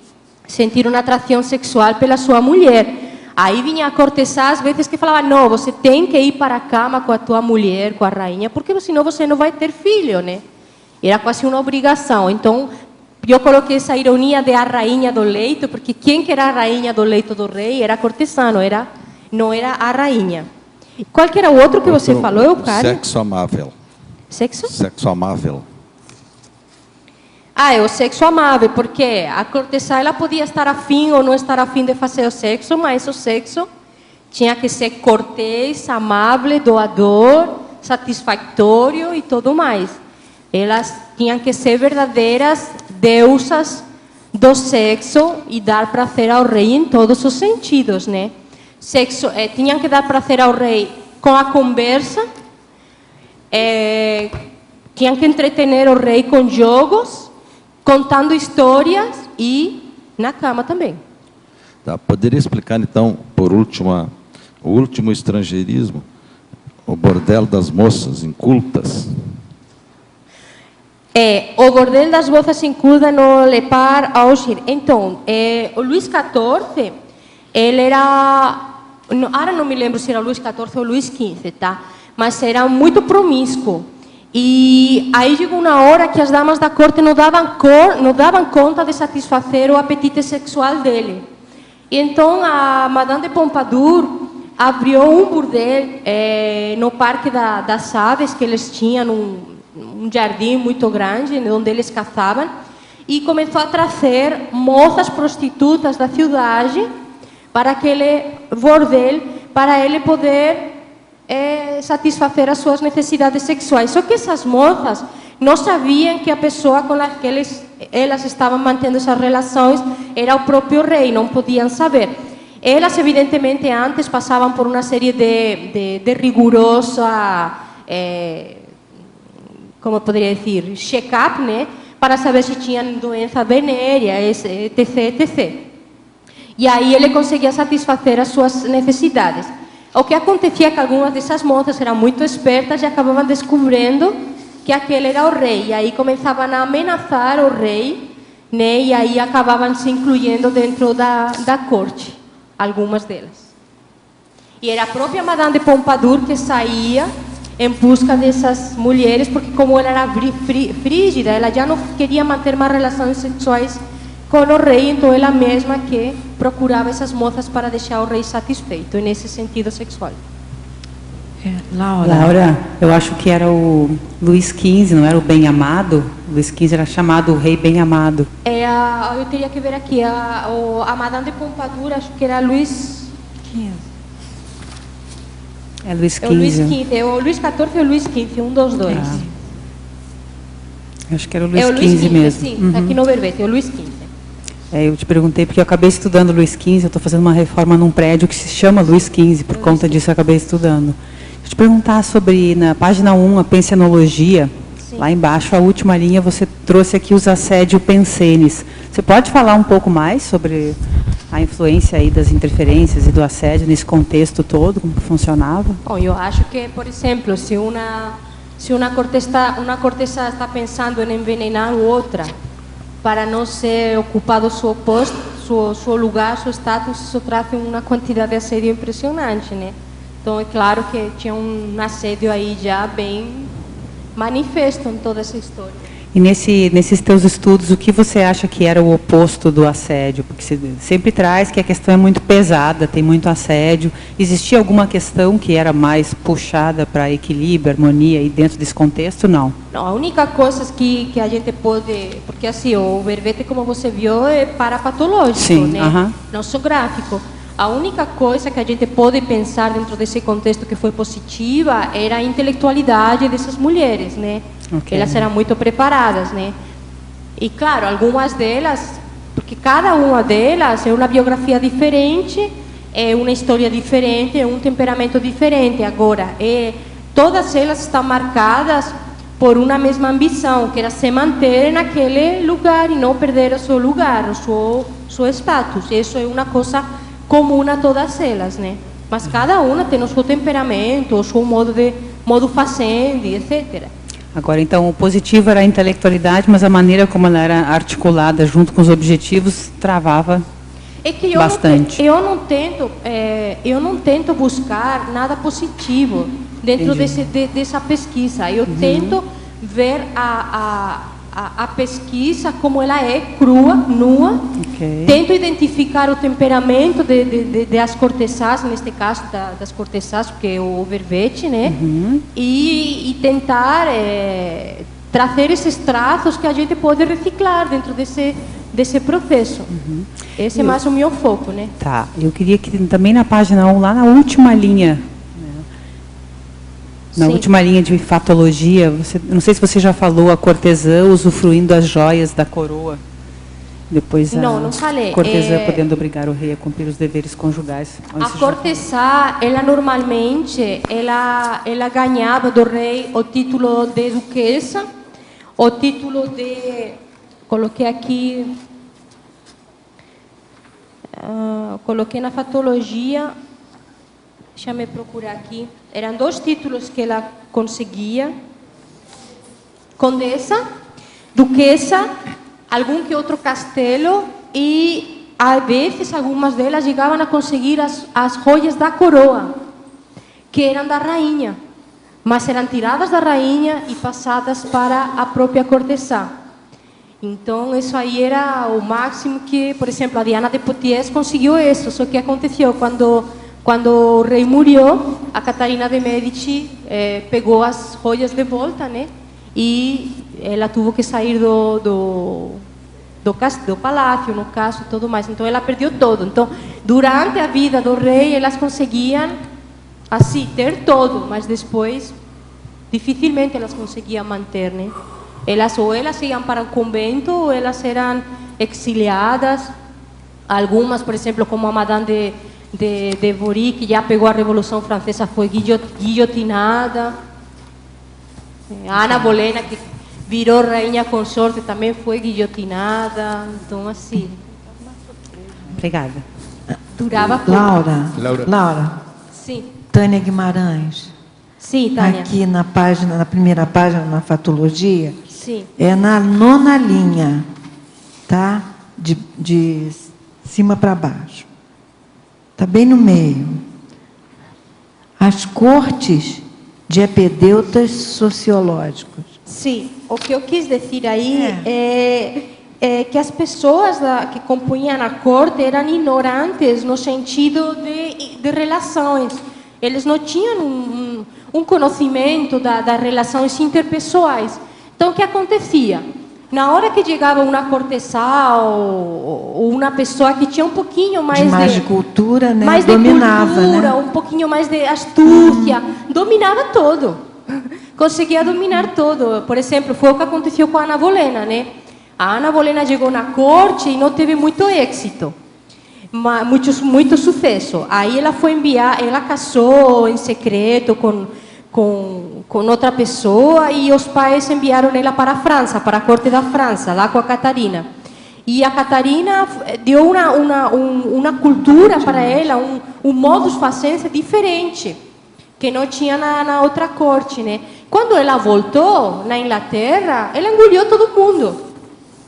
sentir uma atração sexual pela sua mulher. Aí vinha a cortesã, às vezes, que falava, não, você tem que ir para a cama com a tua mulher, com a rainha, porque senão você não vai ter filho, né? Era quase uma obrigação. Então, eu coloquei essa ironia de a rainha do leito, porque quem que era a rainha do leito do rei era a cortesã, não era a rainha. Qual que era o outro que você falou, Eucário? Sexo amável. Sexo? Sexo amável. É o sexo amável, porque a cortesã ela podia estar afim ou não estar afim de fazer o sexo, mas o sexo tinha que ser cortês, amável, doador, satisfatório e tudo mais. Elas tinham que ser verdadeiras deusas do sexo e dar prazer ao rei em todos os sentidos, né? Sexo, tinham que dar prazer ao rei com a conversa, tinham que entretener o rei com jogos, contando histórias e na cama também. Tá, poderia explicar, então, por último, o último estrangeirismo, o bordel das moças incultas? O bordel das moças incultas no Lepar ao Gir. Então, o Luís XIV, ele era... Agora não me lembro se era o Luís XIV ou o Luís XV, tá? Mas era muito promíscuo. E aí chegou uma hora que as damas da corte não davam conta de satisfazer o apetite sexual dele. E então a Madame de Pompadour abriu um bordel no Parque das Aves, que eles tinham um jardim muito grande, onde eles caçavam, e começou a trazer moças prostitutas da cidade para aquele bordel, para ele poder satisfazer as suas necessidades sexuais. Só que essas moças não sabiam que a pessoa com a que elas estavam mantendo essas relações era o próprio rei, não podiam saber. Elas, evidentemente, antes passavam por uma série de rigorosa, como poderia dizer, check-up, né, para saber se tinham doença venérea, etc, etc. E aí ele conseguia satisfazer as suas necessidades. O que acontecia é que algumas dessas moças eram muito espertas e acabavam descobrindo que aquele era o rei. E aí começavam a ameaçar o rei, né? E aí acabavam se incluindo dentro da corte, algumas delas. E era a própria Madame de Pompadour que saía em busca dessas mulheres, porque como ela era frígida, ela já não queria manter mais relações sexuais com o rei, então ela mesma que procurava essas moças para deixar o rei satisfeito, nesse sentido sexual. Laura, eu acho que era o Luís XV, não era o Bem-Amado? Luís XV era chamado o Rei Bem-Amado. Eu teria que ver aqui, a Madame de Pompadour, acho que era Luís XV. É Luís XV. É o Luís XV, o Luís XIV ou o Luís XV, um dos dois. Acho que era o Luís Luís XV mesmo. Sim, está aqui no verbete, é o Luís XV. Eu te perguntei porque eu acabei estudando Luís XV, eu estou fazendo uma reforma num prédio que se chama Luís XV, por conta disso eu acabei estudando. Deixa eu te perguntar sobre, na página 1, a pensenologia, sim. Lá embaixo, a última linha, você trouxe aqui os assédio pensenes. Você pode falar um pouco mais sobre a influência aí das interferências e do assédio nesse contexto todo, como que funcionava? Bom, eu acho que, por exemplo, se uma cortesã está pensando em envenenar outra para não ser ocupado seu posto, seu lugar, seu status, isso traz uma quantidade de assédio impressionante, né? Então, é claro que tinha um assédio aí já bem manifesto em toda essa história. E nesses teus estudos, o que você acha que era o oposto do assédio? Porque você sempre traz que a questão é muito pesada, tem muito assédio. Existia alguma questão que era mais puxada para equilíbrio, harmonia, e dentro desse contexto, não? Não, a única coisa que a gente pode... Porque assim, o verbete, como você viu, é parapatológico, sim, né? Nosográfico. A única coisa que a gente pode pensar dentro desse contexto que foi positiva era a intelectualidade dessas mulheres, né? Okay. Elas eram muito preparadas, né? E claro, algumas delas, porque cada uma delas é uma biografia diferente, é uma história diferente, é um temperamento diferente. Agora, todas elas estão marcadas por uma mesma ambição, que era se manter naquele lugar e não perder o seu lugar, o seu status. Isso é uma coisa comum a todas elas, né? Mas cada uma tem o seu temperamento, o seu modo fazendo, etc. Agora, então, o positivo era a intelectualidade, mas a maneira como ela era articulada junto com os objetivos travava bastante. Eu não tento buscar nada positivo dentro dessa pesquisa. Eu tento ver a pesquisa como ela é, crua, nua. Okay. Tento identificar o temperamento das cortesãs, neste caso das cortesãs, porque é o verbete, né? E tentar trazer esses traços que a gente pode reciclar dentro desse processo. Esse é mais o meu foco, né? Tá. Eu queria que também na página 1, lá na última linha, na última linha de fatologia, não sei se você já falou, a cortesã usufruindo as joias da coroa. Depois não falei. Cortesã podendo obrigar o rei a cumprir os deveres conjugais. A cortesã, ela normalmente, ela ganhava do rei o título de duquesa, o título de... Coloquei aqui... coloquei na fatologia... Deixa-me procurar aqui. Eram 2 títulos que ela conseguia. Condessa, duquesa, algum que outro castelo e, às vezes, algumas delas chegavam a conseguir as joias da coroa, que eram da rainha, mas eram tiradas da rainha e passadas para a própria cortesã. Então, isso aí era o máximo que, por exemplo, a Diana de Poitiers conseguiu isso. Só que aconteceu quando o rei morreu, a Catarina de Medici pegou as joias de volta, né? E ela teve que sair do palácio, no caso, e tudo mais. Então, ela perdeu tudo. Então, durante a vida do rei, elas conseguiam, assim, ter tudo, mas depois, dificilmente elas conseguiam manter, né? Ou elas iam para o convento, ou elas eram exiliadas. Algumas, por exemplo, como a Madame de Bory, que já pegou a Revolução Francesa, foi guilhotinada. A Ana Bolena, que virou rainha consorte, também foi guilhotinada. Então, assim... Obrigada. Durava pouco. Laura. Sim. Tânia Guimarães. Sim, Tânia. Aqui na primeira página, na fatologia, sim. É na 9ª linha, tá? De cima para baixo. Está bem no meio. as cortes de epideutas sociológicos. Sim, o que eu quis dizer aí é que as pessoas que compunham a corte eram ignorantes no sentido de relações. Eles não tinham um conhecimento das relações interpessoais. Então, o que acontecia? Na hora que chegava uma cortesã ou uma pessoa que tinha um pouquinho mais de cultura, né? mais Dominava, de cultura, né? um pouquinho mais de astúcia, dominava todo. Conseguia dominar todo. Por exemplo, foi o que aconteceu com a Ana Bolena, né? A Ana Bolena chegou na corte e não teve muito êxito, muito sucesso. Aí ela foi ela casou em secreto com outra pessoa e os pais enviaram ela para a França, para a corte da França, lá com a Catarina. E a Catarina deu uma cultura para ela, um modus facienza diferente, que não tinha na outra corte, né? Quando ela voltou na Inglaterra, ela engoliu todo mundo.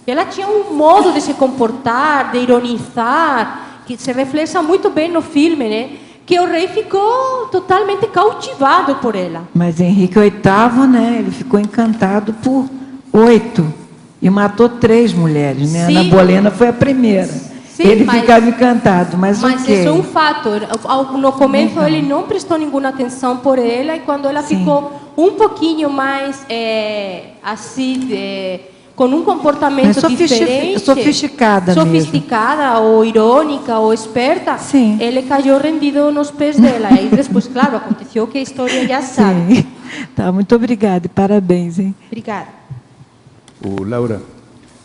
Ela tinha um modo de se comportar, de ironizar, que se reflete muito bem no filme, né? Que o rei ficou totalmente cautivado por ela. Mas Henrique VIII, né, ele ficou encantado por 8 e matou 3 mulheres, né? Sim. Ana Bolena foi a primeira. Sim, ele mas ficava encantado, mas ok. Isso é um fato. No começo ele não prestou nenhuma atenção por ela e quando ela ficou um pouquinho mais assim, com um comportamento diferente, sofisticada ou irônica ou esperta, sim, ele caiu rendido nos pés dela. E depois, claro, aconteceu que a história já sabe. Sim. Tá, muito obrigada e parabéns, hein? Obrigada. Laura,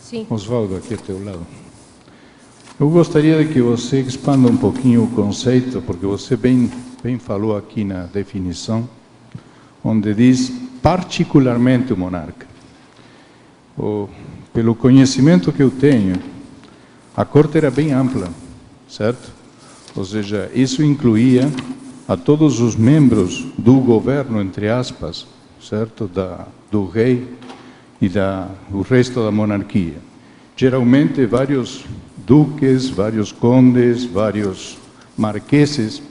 sim. Oswaldo, aqui ao teu lado. Eu gostaria de que você expanda um pouquinho o conceito, porque você bem falou aqui na definição, onde diz particularmente o monarca. Pelo conhecimento que eu tenho, a corte era bem ampla, certo? Ou seja, isso incluía a todos os membros do governo, entre aspas, certo? Do rei e do resto da monarquia. Geralmente, vários duques, vários condes, vários marqueses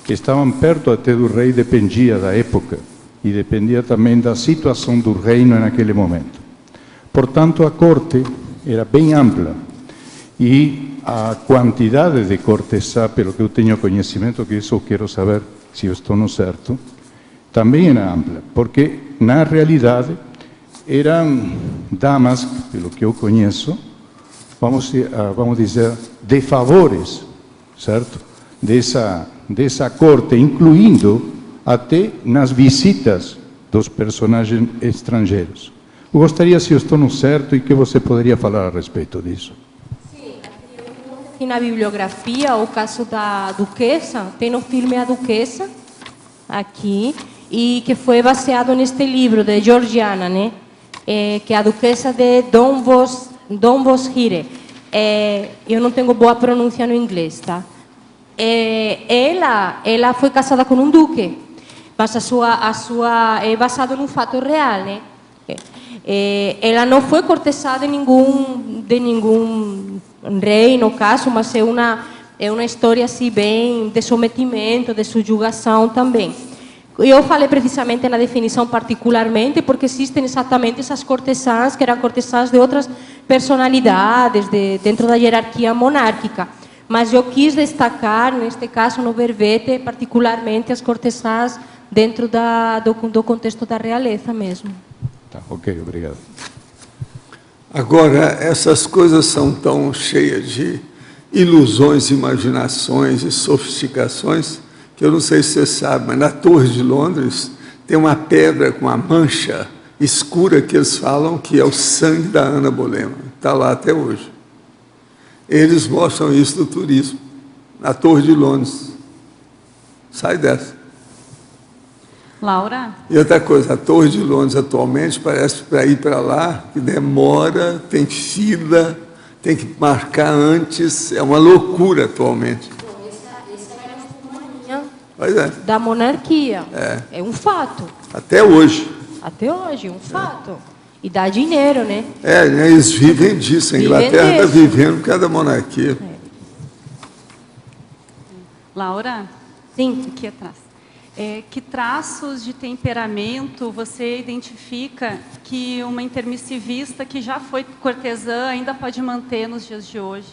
que estavam perto até do rei, dependia da época e dependia também da situação do reino naquele momento. Portanto, a corte era bem ampla e a quantidade de cortesã, pelo que eu tenho conhecimento, que isso eu quero saber se eu estou no certo, também era ampla, porque na realidade eram damas, pelo que eu conheço, vamos dizer, de favores, certo? Dessa corte, incluindo até nas visitas dos personagens estrangeiros. Eu gostaria, se eu estou no certo, e que você poderia falar a respeito disso. Sim, aqui na bibliografia, o caso da Duquesa, tem no filme A Duquesa, aqui, e que foi baseado neste livro de Georgiana, né? Que é a Duquesa de Dom Bosquire. Eu não tenho boa pronúncia no inglês, tá? Ela foi casada com um duque, mas é basado num fato real, né? Ela não foi cortesã de nenhum rei, no caso, mas é uma história assim bem de sometimento, de subjugação também. Eu falei precisamente na definição particularmente porque existem exatamente essas cortesãs que eram cortesãs de outras personalidades dentro da hierarquia monárquica. Mas eu quis destacar, neste caso, no verbete, particularmente as cortesãs dentro do contexto da realeza mesmo. Tá, ok, obrigado. Agora, essas coisas são tão cheias de ilusões, imaginações e sofisticações, que eu não sei se você sabe, mas na Torre de Londres tem uma pedra com uma mancha escura que eles falam que é o sangue da Ana Bolena. Está lá até hoje. Eles mostram isso no turismo, na Torre de Londres. Sai dessa. Laura? E outra coisa, a Torre de Londres atualmente parece para ir para lá, que demora, tem fila, tem que marcar antes, é uma loucura atualmente. Pois é. Da monarquia. É um fato. Até hoje. Até hoje, um fato. E dá dinheiro, né? Eles vivem disso. A Inglaterra está vivendo por causa da monarquia. Laura? Sim. Aqui atrás. Que traços de temperamento você identifica que uma intermissivista que já foi cortesã ainda pode manter nos dias de hoje?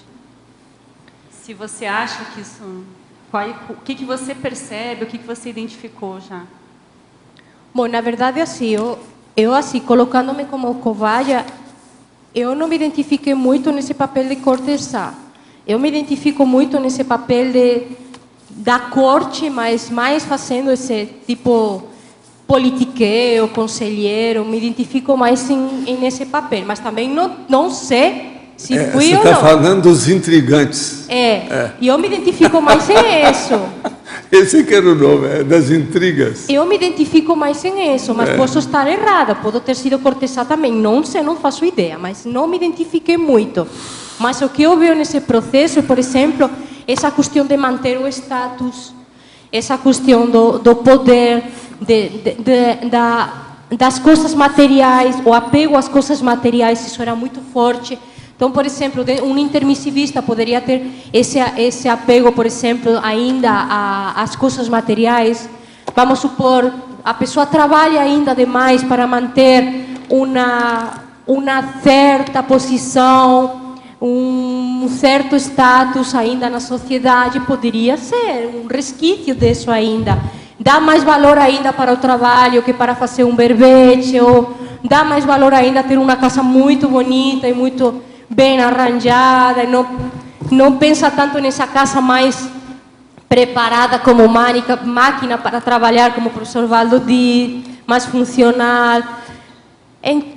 Se você acha que isso... o que você percebe, o que você identificou já? Bom, na verdade, assim, eu assim, colocando-me como cobaia, eu não me identifiquei muito nesse papel de cortesã. Eu me identifico muito nesse papel da corte, mas mais fazendo esse tipo politiqueiro, conselheiro, me identifico mais nesse papel. Mas também não sei se fui ou não. Você está falando dos intrigantes. E eu me identifico mais em isso. Esse que era o nome, das intrigas. Eu me identifico mais em isso, mas posso estar errada, posso ter sido cortesã também, não sei, não faço ideia, mas não me identifiquei muito. Mas o que eu vejo nesse processo, por exemplo, essa questão de manter o status, essa questão do poder, das coisas materiais, o apego às coisas materiais, isso era muito forte. Então, por exemplo, um intermissivista poderia ter esse apego, por exemplo, ainda às coisas materiais. Vamos supor, a pessoa trabalha ainda demais para manter uma certa posição, um certo status ainda na sociedade, poderia ser um resquício disso ainda. Dá mais valor ainda para o trabalho que para fazer um verbete, ou dá mais valor ainda ter uma casa muito bonita e muito bem arranjada, e não pensa tanto nessa casa mais preparada como máquina para trabalhar, como o professor Valdo diz, mais funcional.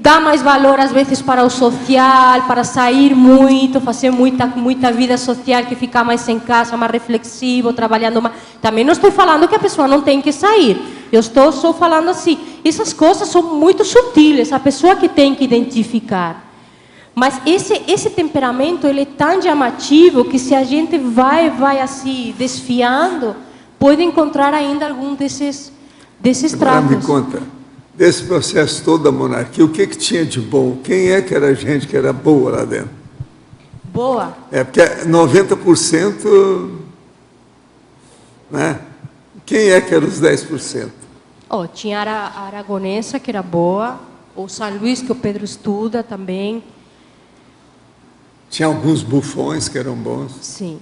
Dá mais valor, às vezes, para o social, para sair muito, fazer muita vida social, que ficar mais em casa, mais reflexivo, trabalhando mais. Também não estou falando que a pessoa não tem que sair. Eu estou só falando assim, essas coisas são muito sutis, a pessoa que tem que identificar. Mas esse temperamento, ele é tão chamativo que se a gente vai assim, desfiando, pode encontrar ainda algum desses traços. Me conta, desse processo todo da monarquia, o que tinha de bom? Quem é que era gente que era boa lá dentro? Boa? Porque 90%, né? Quem é que era os 10%? Tinha a Aragonesa, que era boa, o São Luís, que o Pedro estuda também. Tinha alguns bufões que eram bons. Sim.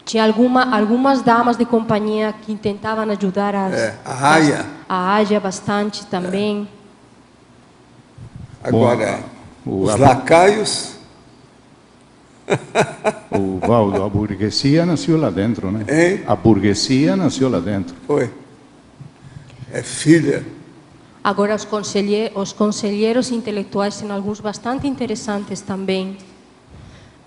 Tinha algumas damas de companhia que tentavam ajudar a Aya. A Aya bastante também. Agora, os lacaios... O Valdo, a burguesia nasceu lá dentro, né? A burguesia nasceu lá dentro. Foi. É filha. Agora, os conselheiros intelectuais têm alguns bastante interessantes também.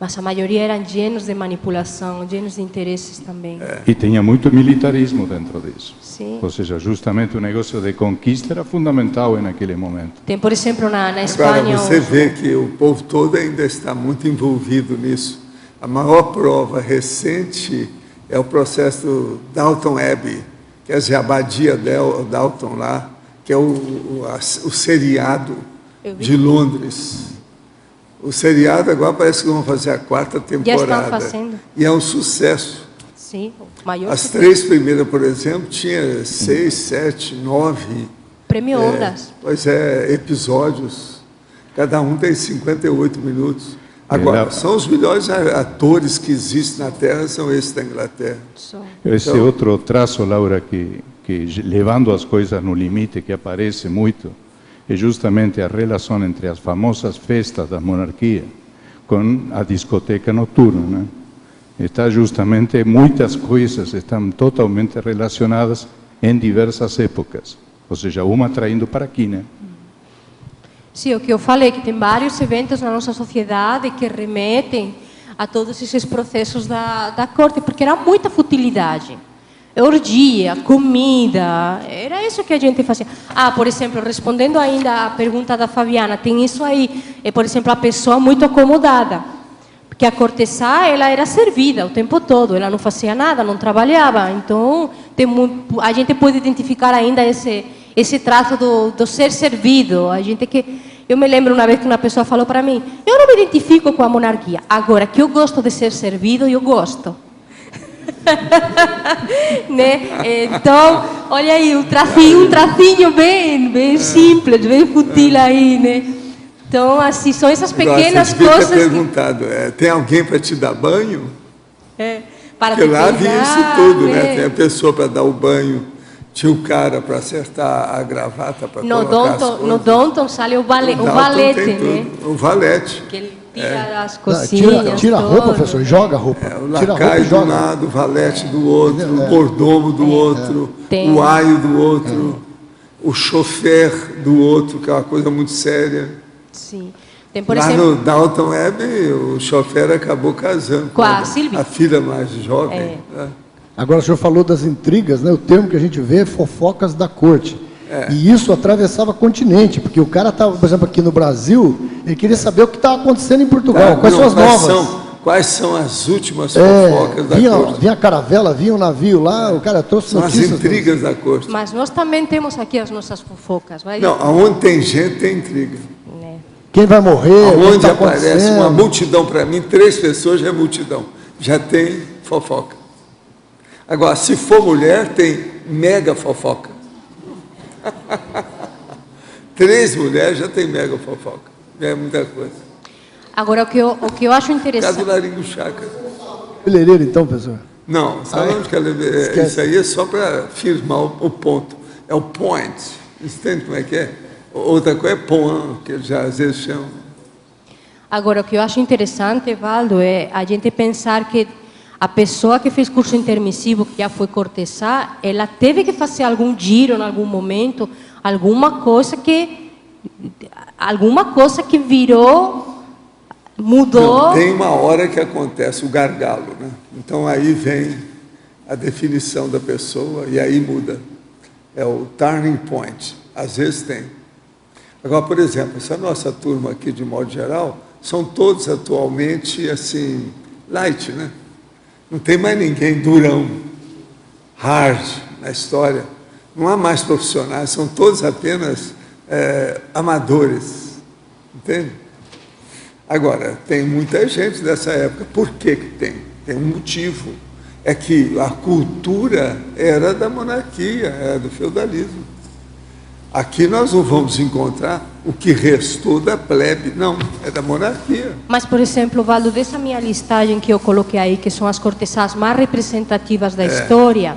Mas a maioria eram llenos de manipulação, llenos de interesses também. E tinha muito militarismo dentro disso. Sim. Ou seja, justamente o negócio de conquista era fundamental naquele momento. Tem, por exemplo, na Espanha... Agora, você vê que o povo todo ainda está muito envolvido nisso. A maior prova recente é o processo do Downton Abbey, que é a abadia Downton lá, que é o seriado de Londres. O seriado agora parece que vão fazer a 4ª temporada. Já estão fazendo. E é um sucesso. Sim, maior As sucesso. 3 primeiras, por exemplo, tinha 6, 7, 9... Prêmio Ondas. Pois é, episódios. Cada um tem 58 minutos. Agora, são os melhores atores que existem na Terra, são esses da Inglaterra. Esse outro traço, Laura, que levando as coisas no limite, que aparece muito, é justamente a relação entre as famosas festas da monarquia com a discoteca noturna, né? Está justamente, muitas coisas estão totalmente relacionadas em diversas épocas, ou seja, uma atraindo para aqui, né? Sim, o que eu falei, que tem vários eventos na nossa sociedade que remetem a todos esses processos da corte, porque era muita futilidade. Orgia, comida, era isso que a gente fazia. Por exemplo, respondendo ainda à pergunta da Fabiana, tem isso aí, por exemplo, a pessoa muito acomodada, porque a cortesã, ela era servida o tempo todo, ela não fazia nada, não trabalhava, então a gente pode identificar ainda esse traço do ser servido. Eu me lembro uma vez que uma pessoa falou para mim, eu não me identifico com a monarquia, agora que eu gosto de ser servido, eu gosto. né? Então, olha aí, um tracinho bem simples, bem futil aí, né? Então, assim, são essas pequenas coisas. Ter perguntado, tem alguém para te dar banho? Para porque lá havia isso tudo, né? Tem a pessoa para dar o banho, tinha o cara para acertar a gravata, para colocar as coisas. No Downton sale o valete, né? O valete. Que ele tira as cozinhas. Tira a roupa, professor, joga a roupa. O lacaio de um lado, o valete do outro, o mordomo do outro, o aio do outro, o chofer do outro, que é uma coisa muito séria. Sim. Tem, por lá exemplo, no Downton Abbey, o chofer acabou casando com a Sylvie, a filha mais jovem. Agora, o senhor falou das intrigas, né? O termo que a gente vê é fofocas da corte. E isso atravessava continente, porque o cara estava, por exemplo, aqui no Brasil, ele queria saber o que estava acontecendo em Portugal, quais são as novas. Quais são as últimas fofocas da corte? Vinha a caravela, vinha um navio lá, o cara trouxe notícias. São as intrigas da corte. Mas nós também temos aqui as nossas fofocas. Não, aonde tem gente, tem intriga. Quem vai morrer? Onde aparece uma multidão, para mim, 3 pessoas já é multidão. Já tem fofoca. Agora, se for mulher, tem mega fofoca. 3 mulheres já tem mega fofoca. É muita coisa. Agora, o que eu acho interessante... Caso do Laringo Chácara. Cabeleireiro, então, professor? Não, sabe onde que isso aí é só para firmar o ponto. É o point. Entende como é que é? Outra coisa é point, que já às vezes chamam. Agora, o que eu acho interessante, Valdo, é a gente pensar que a pessoa que fez curso intermissivo, que já foi cortesã, ela teve que fazer algum giro em algum momento, alguma coisa que virou, mudou. Não, tem uma hora que acontece o gargalo, né? Então aí vem a definição da pessoa e aí muda. É o turning point. Às vezes tem. Agora, por exemplo, essa nossa turma aqui, de modo geral, são todos atualmente, assim, light, né? Não tem mais ninguém durão, hard na história. Não há mais profissionais, são todos apenas amadores. Entende? Agora, tem muita gente dessa época. Por que que tem? Tem um motivo. É que a cultura era da monarquia, era do feudalismo. Aqui nós não vamos encontrar o que restou da plebe, não, é da monarquia. Mas, por exemplo, Valdo, dessa minha listagem que eu coloquei aí, que são as cortesãs mais representativas da história,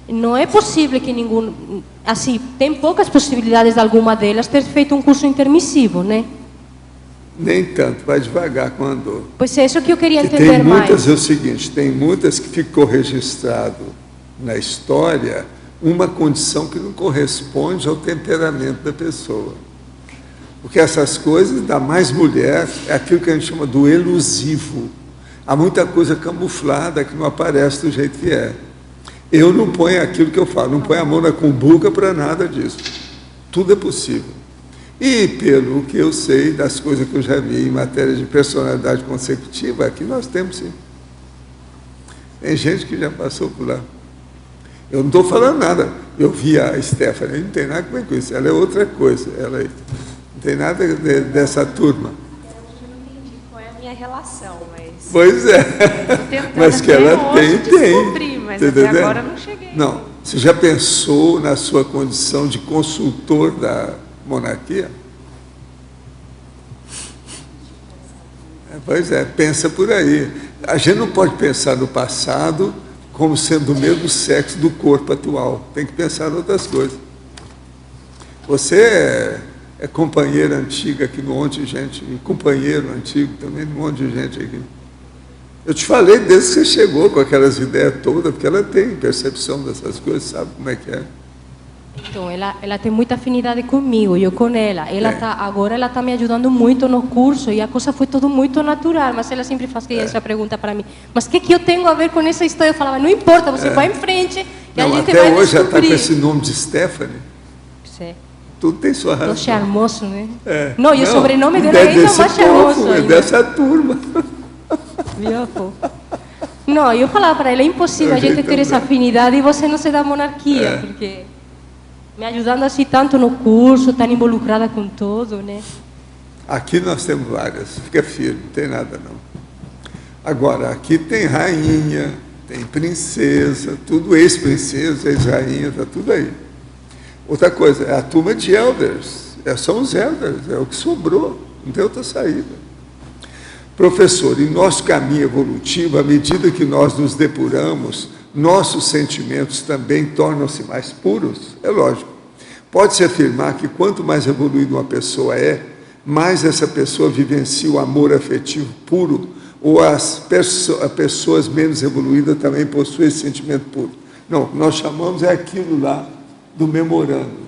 não é possível que nenhum... Assim, tem poucas possibilidades de alguma delas ter feito um curso intermissivo, né? Nem tanto, vai devagar com andou. Pois é isso que eu queria entender tem muitas, mais. É o seguinte, tem muitas que ficou registrado na história uma condição que não corresponde ao temperamento da pessoa. Porque essas coisas, da mais mulher, é aquilo que a gente chama do elusivo. Há muita coisa camuflada que não aparece do jeito que é. Eu não ponho aquilo que eu falo, não ponho a mão na cumbuca para nada disso. Tudo é possível. E pelo que eu sei das coisas que eu já vi em matéria de personalidade consecutiva, aqui nós temos sim. Tem gente que já passou por lá. Eu não estou falando nada. Eu vi a Stephanie, não tem nada a ver com isso. Ela é outra coisa. Ela não tem nada dessa turma. Eu não entendi qual é a minha relação, mas... Pois é. Mas que ela tem. Descobrir, mas até agora eu não cheguei. Não. Você já pensou na sua condição de consultor da monarquia? Pois é, pensa por aí. A gente não pode pensar no passado como sendo do mesmo sexo do corpo atual. Tem que pensar em outras coisas. Você é companheira antiga aqui, um monte de gente, e companheiro antigo também, um monte de gente aqui. Eu te falei desde que você chegou com aquelas ideias todas, porque ela tem percepção dessas coisas, sabe como é que é. Então, ela tem muita afinidade comigo, eu com ela. Agora ela está me ajudando muito no curso e a coisa foi tudo muito natural, mas ela sempre fazia essa pergunta para mim. Mas o que eu tenho a ver com essa história? Eu falava, não importa, você vai em frente e a gente vai descobrir. Até hoje já está com esse nome de Stephanie. Sim. Tudo tem sua razão. Tô charmoso, né? Não, e o sobrenome dela ainda é mais charmoso. É dessa turma. Viu, pô? Não, eu falava para ela, é impossível a gente ter essa afinidade e você não ser da monarquia, porque... me ajudando assim tanto no curso, tão involucrada com tudo, né? Aqui nós temos várias, fica firme, não tem nada não. Agora, aqui tem rainha, Tem princesa, tudo ex-princesa, ex-rainha, está tudo aí. Outra coisa, é a turma de elders, são os elders, é o que sobrou, não tem outra saída. Professor, em nosso caminho evolutivo, à medida que nós nos depuramos, nossos sentimentos também tornam-se mais puros? É lógico. Pode-se afirmar que quanto mais evoluída uma pessoa é, mais essa pessoa vivencia o amor afetivo puro, ou as pessoas menos evoluídas também possuem esse sentimento puro. Não, o que nós chamamos é aquilo lá do memorando.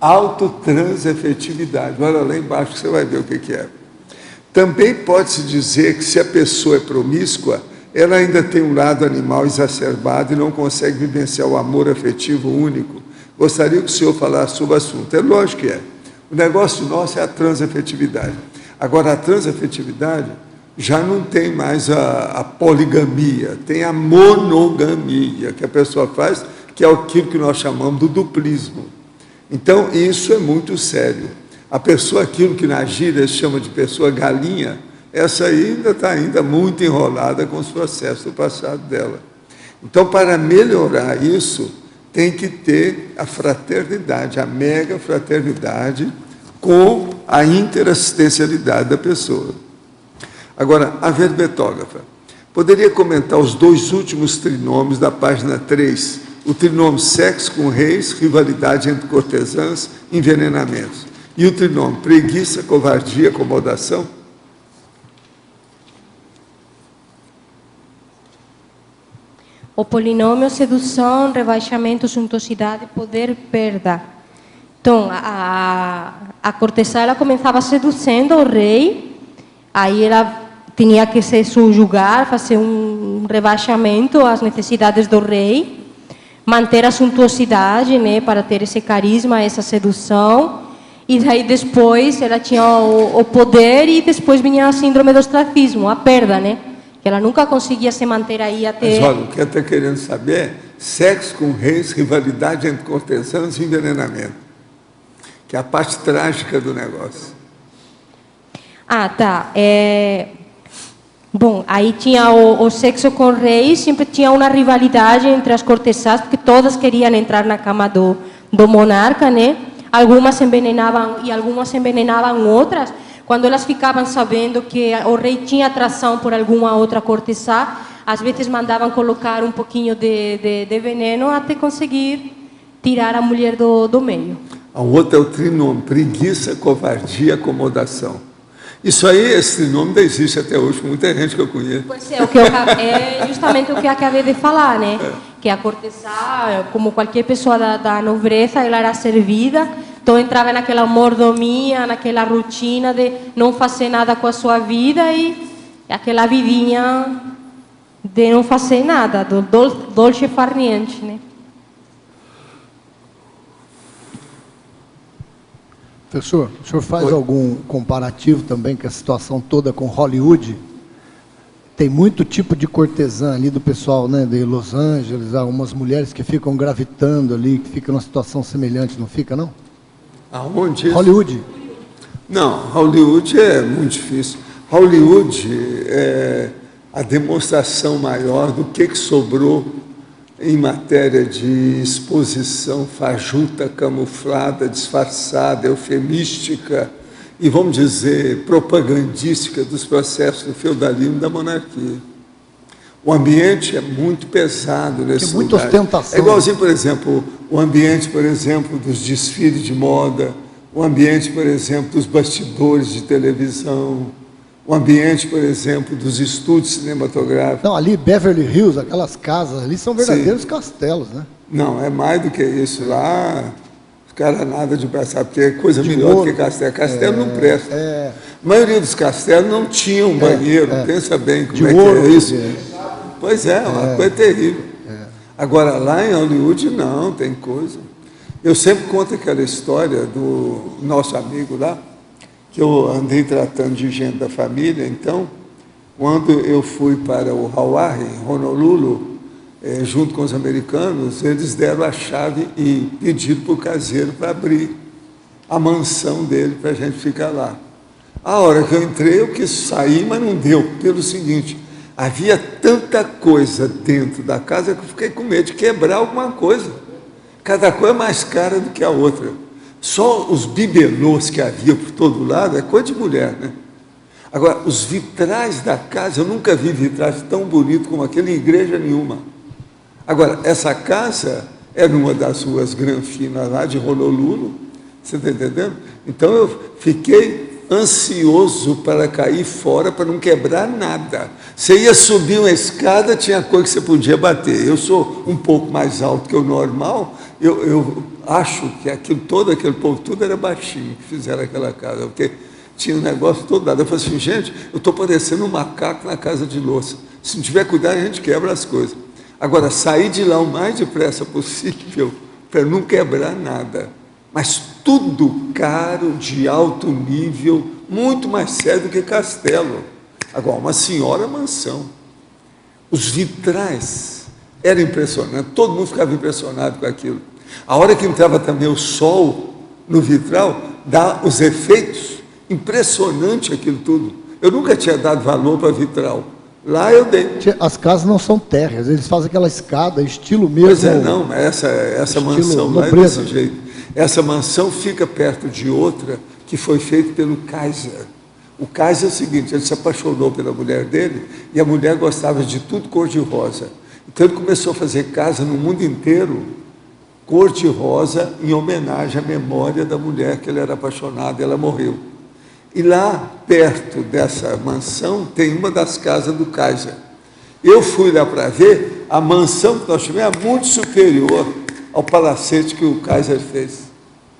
Autotransafetividade. Olha lá embaixo que você vai ver o que é. Também pode-se dizer que se a pessoa é promíscua, ela ainda tem um lado animal exacerbado e não consegue vivenciar o amor afetivo único. Gostaria que o senhor falasse sobre o assunto. É lógico que é. O negócio nosso é a transafetividade. Agora, a transafetividade já não tem mais a poligamia, tem a monogamia, que a pessoa faz, que é aquilo que nós chamamos do duplismo. Então, isso é muito sério. A pessoa, aquilo que na gíria chama de pessoa galinha, essa aí ainda está muito enrolada com os processos do passado dela. Então, para melhorar isso, tem que ter a fraternidade, a mega fraternidade com a interassistencialidade da pessoa. Agora, a verbetógrafa poderia comentar os 2 últimos trinômios da página 3, o trinômio sexo com reis, rivalidade entre cortesãs, envenenamentos. E o trinômio preguiça, covardia, acomodação? O polinômio sedução, rebaixamento, suntuosidade, poder, perda. Então, a cortesã ela começava seduzindo o rei, aí ela tinha que se subjugar, fazer um rebaixamento às necessidades do rei, manter a suntuosidade, né, para ter esse carisma, essa sedução. E daí depois ela tinha o poder e depois vinha a síndrome do ostracismo, a perda, né? Que ela nunca conseguia se manter aí até... Mas olha, o que eu estou querendo saber é sexo com reis, rivalidade entre cortesãos e envenenamento, que é a parte trágica do negócio. Ah, tá. Bom, aí tinha o sexo com reis, sempre tinha uma rivalidade entre as cortesãs, porque todas queriam entrar na cama do monarca, né? Algumas envenenavam e algumas envenenavam outras. Quando elas ficavam sabendo que o rei tinha atração por alguma outra cortesã, às vezes mandavam colocar um pouquinho de veneno até conseguir tirar a mulher do meio. A outra é o trinômio, preguiça, covardia, acomodação. Isso aí, esse trinômio ainda existe até hoje, muita gente que eu conheço. Pois é, é justamente o que eu acabei de falar, né? Que a cortesã, como qualquer pessoa da nobreza, ela era servida, então entrava naquela mordomia, naquela rotina de não fazer nada com a sua vida e aquela vidinha de não fazer nada, do dolce far niente, né? Professor, o senhor faz algum comparativo também com a situação toda com Hollywood? Tem muito tipo de cortesã ali do pessoal, né, de Los Angeles, algumas mulheres que ficam gravitando ali, que ficam numa situação semelhante, não fica, não? Aonde? Hollywood. Não, Hollywood é muito difícil. Hollywood é a demonstração maior do que sobrou em matéria de exposição fajuta, camuflada, disfarçada, eufemística e, vamos dizer, propagandística dos processos do feudalismo e da monarquia. O ambiente é muito pesado nesse lugar. Muita ostentação. É igualzinho, por exemplo, o ambiente, por exemplo, dos desfiles de moda, o ambiente, por exemplo, dos bastidores de televisão, o ambiente, por exemplo, dos estúdios cinematográficos. Não, ali Beverly Hills, aquelas casas ali são verdadeiros castelos, né? Não, é mais do que isso. Lá, os caras nada de pensar, porque é coisa De melhor do ouro. que castelo. Castelo não presta. A maioria dos castelos não tinha um banheiro, pensa bem como De é ouro, que é isso. é. Pois é, uma coisa terrível. Agora, lá em Hollywood, não, tem coisa. Eu sempre conto aquela história do nosso amigo lá, que eu andei tratando de gente da família. Então, quando eu fui para o Hawaii, em Honolulu, junto com os americanos, eles deram a chave e pediram para o caseiro para abrir a mansão dele para a gente ficar lá. A hora que eu entrei, eu quis sair, mas não deu, pelo seguinte, Havia tanta coisa dentro da casa que eu fiquei com medo de quebrar alguma coisa. Cada coisa é mais cara do que a outra. Só os bibelôs que havia por todo lado é coisa de mulher, né? Agora, os vitrais da casa, eu nunca vi vitrais tão bonitos como aquele em igreja nenhuma. Agora, essa casa é numa das ruas Granfina lá de Honolulu, você está entendendo? Então eu fiquei ansioso para cair fora, para não quebrar nada. Você ia subir uma escada, tinha coisa que você podia bater. Eu sou um pouco mais alto que o normal, eu acho que todo aquele povo, tudo era baixinho, que fizeram aquela casa, porque tinha um negócio todo dado. Eu falei assim, gente, eu estou parecendo um macaco na casa de louça. Se não tiver cuidado, a gente quebra as coisas. Agora, sair de lá o mais depressa possível, para não quebrar nada. Mas tudo caro, de alto nível, muito mais sério do que castelo. Agora, uma senhora mansão. Os vitrais eram impressionantes, todo mundo ficava impressionado com aquilo. A hora que entrava também o sol no vitral, dá os efeitos, impressionante aquilo tudo. Eu nunca tinha dado valor para vitral. Lá eu dei. As casas não são térreas, eles fazem aquela escada, estilo mesmo. Pois é, não, essa mansão lá é desse jeito. Essa mansão fica perto de outra que foi feita pelo Kaiser. O Kaiser é o seguinte, ele se apaixonou pela mulher dele e a mulher gostava de tudo cor-de-rosa. Então ele começou a fazer casa no mundo inteiro, cor-de-rosa, em homenagem à memória da mulher que ele era apaixonado e ela morreu. E lá, perto dessa mansão, tem uma das casas do Kaiser. Eu fui lá para ver, a mansão que nós tivemos é muito superior ao palacete que o Kaiser fez.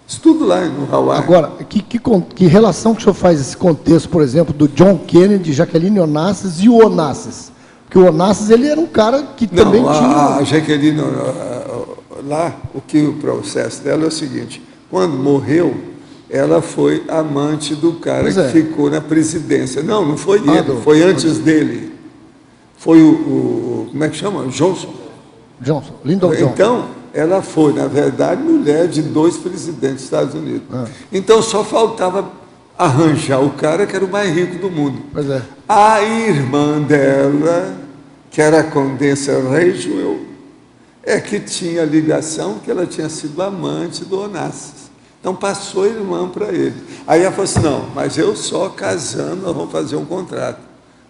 Isso tudo lá no Hawaii. Agora, que relação que o senhor faz esse contexto, por exemplo, do John Kennedy, Jaqueline Onassis e o Onassis? Porque o Onassis, ele era um cara que também tinha... A Jaqueline, lá, o processo dela é o seguinte, quando morreu, ela foi amante do cara que ficou na presidência. Não foi ele, foi antes dele. Foi como é que chama? Lyndon Johnson. Então, ela foi, na verdade, mulher de 2 presidentes dos Estados Unidos. Então, só faltava arranjar o cara que era o mais rico do mundo. Pois é. A irmã dela, que era a Condessa Rachel, é que tinha ligação que ela tinha sido amante do Onassis. Então, passou a irmã para ele. Aí ela falou assim, não, mas eu só casando, nós vamos fazer um contrato.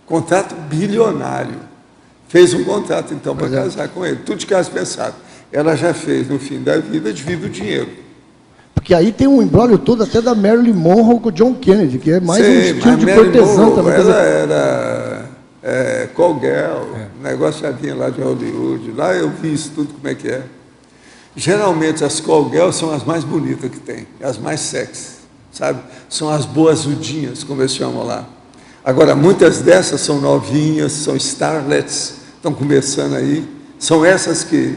Contrato bilionário. Fez um contrato, então, para casar com ele. Tudo de caso pensado. Ela já fez, no fim da vida, divide o dinheiro. Porque aí tem um embrólio todo até da Marilyn Monroe com o John Kennedy, que é mais um estilo de cortesã também. Ela era call girl, o negócio já vinha lá de Hollywood. Lá eu vi isso tudo, como é que é. Geralmente as call girls são as mais bonitas que tem, as mais sexy, sabe? São as boazudinhas, como eles chamam lá. Agora, muitas dessas são novinhas, são starlets, estão começando aí. São essas que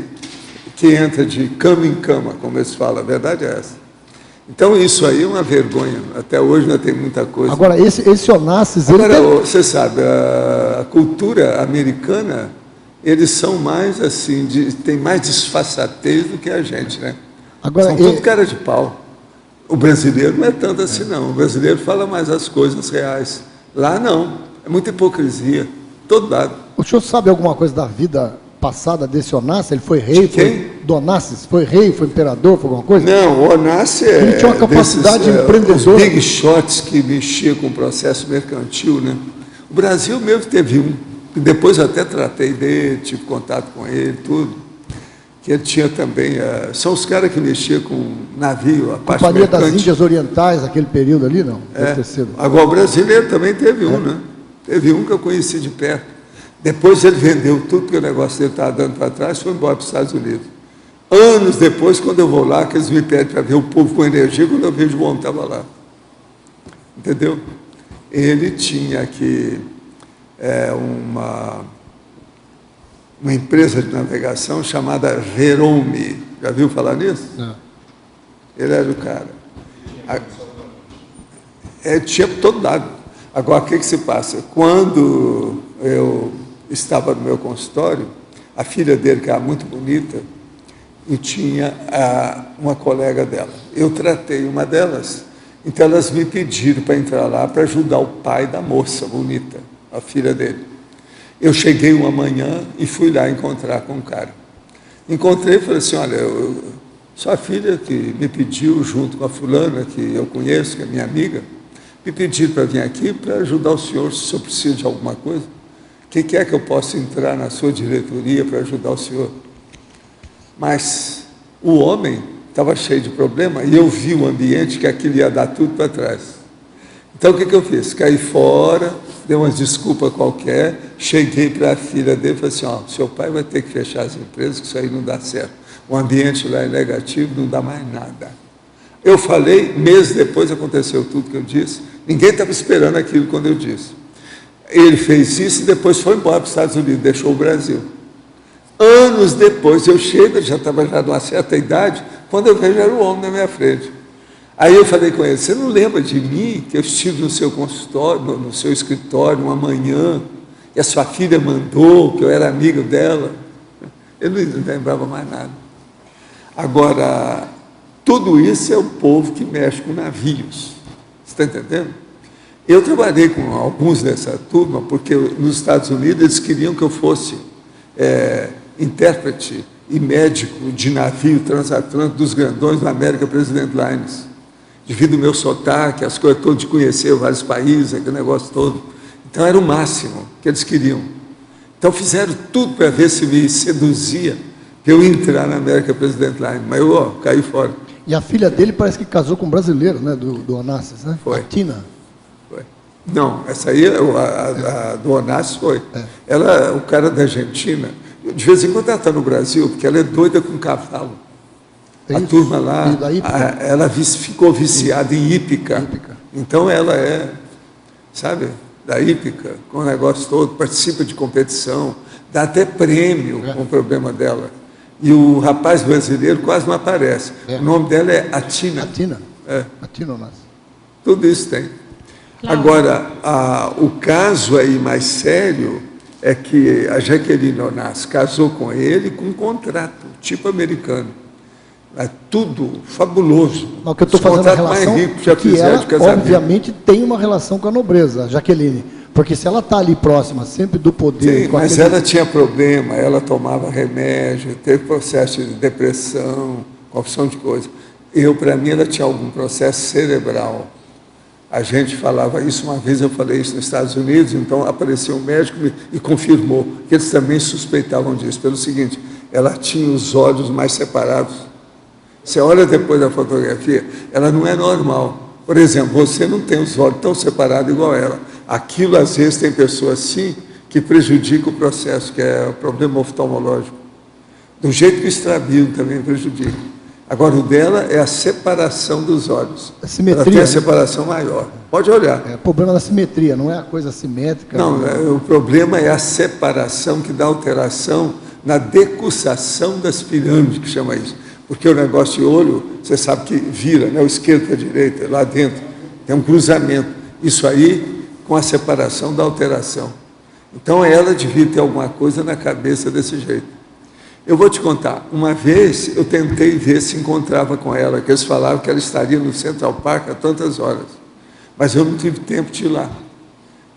entram de cama em cama, como eles falam, a verdade é essa. Então, isso aí é uma vergonha. Até hoje ainda tem muita coisa. Agora, esse Onassis... Agora, você sabe, a cultura americana... Eles são mais assim, tem mais disfarçatez do que a gente, né? Agora, são tudo cara de pau. O brasileiro não é tanto assim, não. O brasileiro fala mais as coisas reais. Lá não, é muita hipocrisia, todo lado. O senhor sabe alguma coisa da vida passada desse Onassis? Ele foi rei? Do Onassis? Foi rei, foi imperador, foi alguma coisa? Não, o Onassis ele tinha uma capacidade empreendedora. Os big shots que mexiam com o processo mercantil, né? O Brasil mesmo teve um. Depois eu até tratei dele, tive contato com ele, tudo. Que ele tinha também... são os caras que mexiam com navio, a parte Companhia mercante. das Índias Orientais, aquele período ali, não? Agora o brasileiro também teve um, né? Teve um que eu conheci de perto. Depois ele vendeu tudo que o negócio dele estava dando para trás e foi embora para os Estados Unidos. Anos depois, quando eu vou lá, que eles me pedem para ver o povo com energia, quando eu vejo o homem estava lá. Entendeu? Ele tinha aqui... uma empresa de navegação chamada Jerome. Já viu falar nisso? Não. Ele era o cara. Tinha todo dado. Agora, o que se passa? Quando eu estava no meu consultório, a filha dele, que era muito bonita, e tinha uma colega dela. Eu tratei uma delas, então elas me pediram para entrar lá para ajudar o pai da moça bonita, a filha dele. Eu cheguei uma manhã e fui lá encontrar com o cara. Encontrei e falei assim, olha, sua filha que me pediu, junto com a fulana, que eu conheço, que é minha amiga, me pediram para vir aqui para ajudar o senhor, se o senhor precisa de alguma coisa. O que é que eu posso entrar na sua diretoria para ajudar o senhor? Mas o homem estava cheio de problema e eu vi o ambiente que aquilo ia dar tudo para trás. Então, o que eu fiz? Caí fora, dei umas desculpas qualquer, cheguei para a filha dele e falei assim, ó, seu pai vai ter que fechar as empresas, que isso aí não dá certo. O ambiente lá é negativo, não dá mais nada. Eu falei, meses depois aconteceu tudo que eu disse, ninguém estava esperando aquilo quando eu disse. Ele fez isso e depois foi embora para os Estados Unidos, deixou o Brasil. Anos depois, eu chego, ele já estava já de uma certa idade, quando eu vejo era o homem na minha frente. Aí eu falei com ele, você não lembra de mim, que eu estive no seu consultório, no seu escritório, uma manhã, e a sua filha mandou, que eu era amigo dela? Ele não lembrava mais nada. Agora, tudo isso é o povo que mexe com navios. Você está entendendo? Eu trabalhei com alguns dessa turma, porque nos Estados Unidos eles queriam que eu fosse intérprete e médico de navio transatlântico dos grandões da América President Lines. Devido ao meu sotaque, as coisas todas de conhecer vários países, aquele negócio todo. Então era o máximo que eles queriam. Então fizeram tudo para ver se me seduzia para eu entrar na América President Lines, mas eu caí fora. E a filha dele parece que casou com um brasileiro, né, do Onassis, né? Foi. A Tina. Foi. Não, essa aí, a do Onassis foi. Ela, o cara da Argentina, de vez em quando ela está no Brasil, porque ela é doida com cavalo. A turma lá, ela ficou viciada em hípica. Então ela sabe, da hípica, com o negócio todo, participa de competição, dá até prêmio com o problema dela. E o rapaz brasileiro quase não aparece. O nome dela é Atina. Atina? Atina Onassis. Tudo isso tem. Agora, o caso aí mais sério é que a Jaqueline Onassis casou com ele com um contrato, tipo americano. É tudo fabuloso. Mas o que eu estou fazendo a relação é que ela, obviamente, tem uma relação com a nobreza, a Jaqueline. Porque se ela está ali próxima, sempre do poder... Sim, mas ela tinha problema, ela tomava remédio, teve processo de depressão, uma opção de coisa. Para mim, ela tinha algum processo cerebral. A gente falava isso, uma vez eu falei isso nos Estados Unidos, então apareceu um médico e confirmou que eles também suspeitavam disso. Pelo seguinte, ela tinha os olhos mais separados. Você olha depois da fotografia, ela não é normal. Por exemplo, você não tem os olhos tão separados igual ela. Aquilo, às vezes, tem pessoas assim que prejudica o processo, que é o problema oftalmológico. Do jeito que o estrabismo também prejudica. Agora, o dela é a separação dos olhos. A simetria. Ela tem a separação maior. Pode olhar. É o problema da simetria, não é a coisa simétrica. Não, o problema é a separação que dá alteração na decussação das pirâmides, que chama isso. Porque o negócio de olho, você sabe que vira, né? O esquerdo para a direita, lá dentro, tem um cruzamento. Isso aí, com a separação da alteração. Então, ela devia ter alguma coisa na cabeça desse jeito. Eu vou te contar, uma vez eu tentei ver se encontrava com ela, que eles falavam que ela estaria no Central Park há tantas horas. Mas eu não tive tempo de ir lá,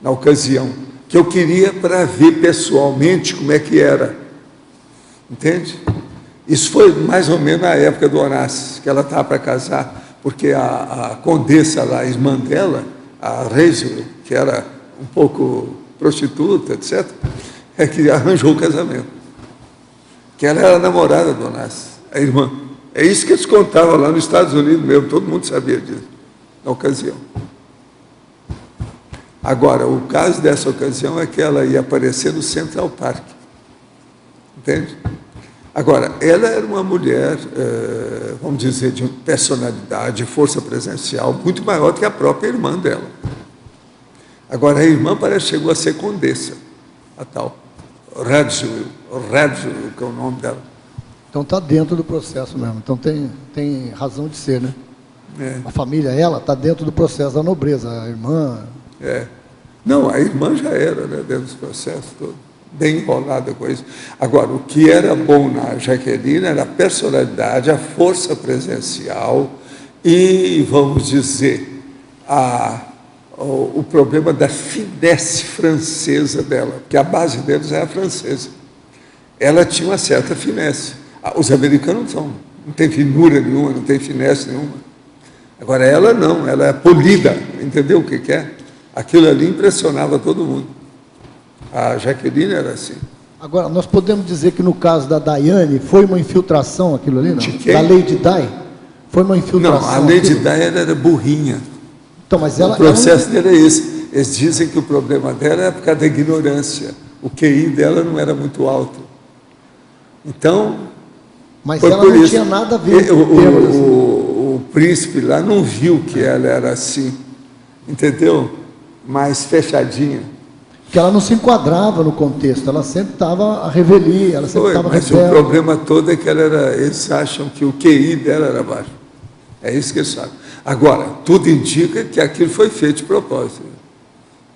na ocasião, que eu queria para ver pessoalmente como é que era. Entende? Isso foi mais ou menos na época do Onassis, que ela estava para casar, porque a condessa lá, a irmã dela, a Reisel, que era um pouco prostituta, etc., é que arranjou o casamento. Que ela era a namorada do Onassis, a irmã. É isso que eles contavam lá nos Estados Unidos mesmo, todo mundo sabia disso, na ocasião. Agora, o caso dessa ocasião é que ela ia aparecer no Central Park. Entende? Agora, ela era uma mulher, vamos dizer, de personalidade, de força presencial, muito maior do que a própria irmã dela. Agora, a irmã parece que chegou a ser condessa, a tal Radziwill, que é o nome dela. Então está dentro do processo mesmo, então tem razão de ser, né? A família, ela está dentro do processo da nobreza, a irmã... Não, a irmã já era, né, dentro do processo todo. Bem enrolada com isso. Agora, o que era bom na Jaqueline era a personalidade, a força presencial e, vamos dizer, o problema da finesse francesa dela, porque a base deles é a francesa. Ela tinha uma certa finesse. Os americanos não tem finura nenhuma, não tem finesse nenhuma. Agora, ela não, ela é polida, entendeu o que é? Aquilo ali impressionava todo mundo. A Jaqueline era assim. Agora, nós podemos dizer que no caso da Daiane, foi uma infiltração aquilo ali, não? De quem? Da Lady Di? Foi uma infiltração? Não, a Lady Di era burrinha. Então, mas ela, o processo dela é esse. Eles dizem que o problema dela é por causa da ignorância. O QI dela não era muito alto. Então, mas foi ela por não isso. tinha nada a ver com o príncipe lá não viu que ela era assim, entendeu? Mais fechadinha. Que ela não se enquadrava no contexto, ela sempre estava a revelia, ela sempre estava mas rebelde. o problema todo é que eles acham que o QI dela era baixo. É isso que eles sabem. Agora, tudo indica que aquilo foi feito de propósito.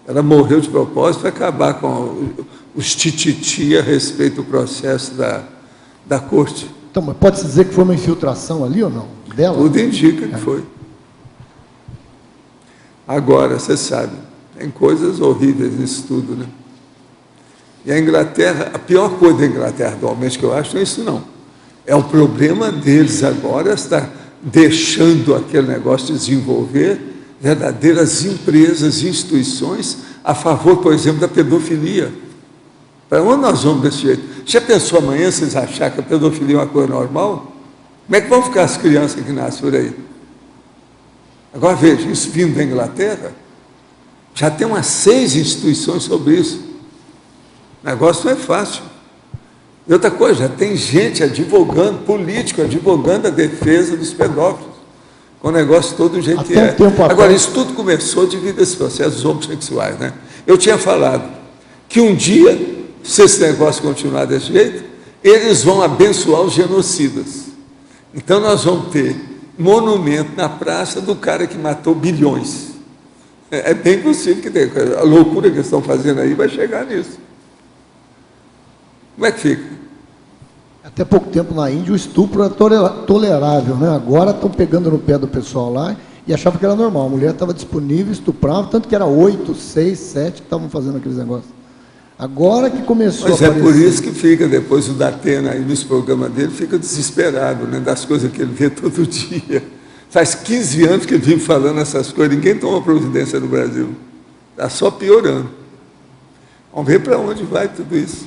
Ela morreu de propósito para acabar com os tititi a respeito do processo da corte. Então, mas pode-se dizer que foi uma infiltração ali ou não? Dela? Tudo indica que foi. Agora, você sabe, tem coisas horríveis nisso tudo, né? E a Inglaterra, a pior coisa da Inglaterra atualmente que eu acho não é isso não. É o problema deles agora, está deixando aquele negócio desenvolver verdadeiras empresas, instituições a favor, por exemplo, da pedofilia. Para onde nós vamos desse jeito? Já pensou amanhã vocês acharem que a pedofilia é uma coisa normal? Como é que vão ficar as crianças que nascem por aí? Agora veja, isso vindo da Inglaterra, já tem umas 6 instituições sobre isso. O negócio não é fácil. E outra coisa, já tem gente advogando, político advogando a defesa dos pedófilos, com o negócio todo do jeito que é. Agora, isso tudo começou devido a esses processos homossexuais, né? Eu tinha falado que um dia, se esse negócio continuar desse jeito, eles vão abençoar os genocidas. Então, nós vamos ter monumento na praça do cara que matou bilhões. É bem possível que tenha. A loucura que eles estão fazendo aí vai chegar nisso. Como é que fica? Até pouco tempo na Índia o estupro era tolerável, né? Agora estão pegando no pé do pessoal lá e achavam que era normal. A mulher estava disponível, estuprava, tanto que era 8, 6, 7 que estavam fazendo aqueles negócios. Agora que começou Mas a aparecer. É por isso que fica, depois o Datena aí nos programas dele, fica desesperado, né? Das coisas que ele vê todo dia. Faz 15 anos que ele vive falando essas coisas, ninguém toma providência no Brasil. Está só piorando. Vamos ver para onde vai tudo isso.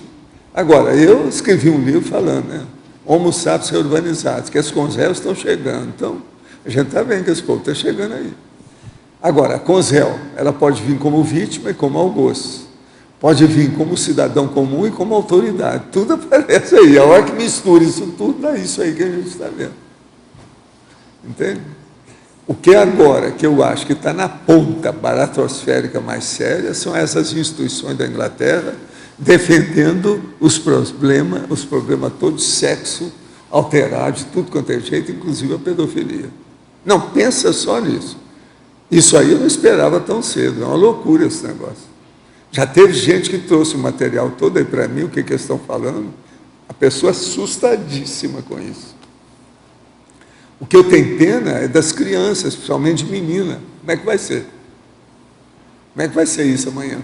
Agora, eu escrevi um livro falando, né? Homo sapiens reurbanizados, que as conservas estão chegando. Então, a gente está vendo que esse povo está chegando aí. Agora, a Conzel, ela pode vir como vítima e como algoz. Pode vir como cidadão comum e como autoridade. Tudo aparece aí. A hora que mistura isso tudo, dá isso aí que a gente está vendo. Entende? O que agora, que eu acho que está na ponta baratrosférica mais séria, são essas instituições da Inglaterra defendendo os problemas todos de sexo alterado, de tudo quanto é jeito, inclusive a pedofilia. Não, pensa só nisso. Isso aí eu não esperava tão cedo, é uma loucura esse negócio. Já teve gente que trouxe o material todo aí para mim, o que eles estão falando, a pessoa assustadíssima com isso. O que eu tenho pena é das crianças, principalmente de menina. Como é que vai ser? Como é que vai ser isso amanhã?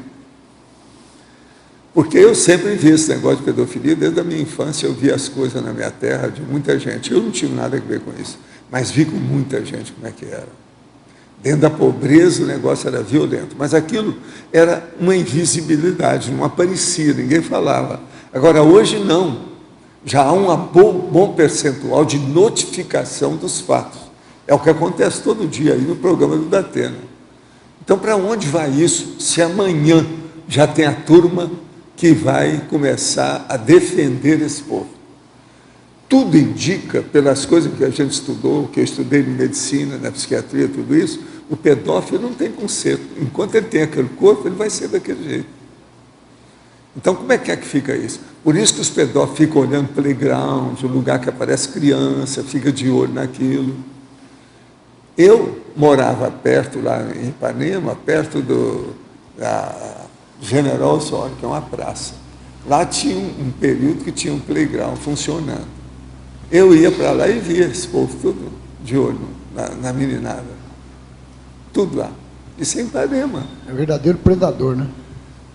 Porque eu sempre vi esse negócio de pedofilia, desde a minha infância eu vi as coisas na minha terra de muita gente. Eu não tive nada a ver com isso, mas vi com muita gente como é que era. Dentro da pobreza o negócio era violento, mas aquilo era uma invisibilidade, não aparecia, ninguém falava. Agora, hoje não. Já há um bom percentual de notificação dos fatos. É o que acontece todo dia aí no programa do Datena. Então, para onde vai isso, se amanhã já tem a turma que vai começar a defender esse povo? Tudo indica, pelas coisas que a gente estudou, que eu estudei em medicina, na psiquiatria, tudo isso, o pedófilo não tem conserto. Enquanto ele tem aquele corpo, ele vai ser daquele jeito. Então, como é que fica isso? Por isso que os pedófilos ficam olhando playground, o lugar que aparece criança, fica de olho naquilo. Eu morava perto, lá em Ipanema, perto da General Osório, que é uma praça. Lá tinha um período que tinha um playground funcionando. Eu ia para lá e via esse povo tudo de olho na meninada. Tudo lá. Isso é Ipanema. É verdadeiro predador, né?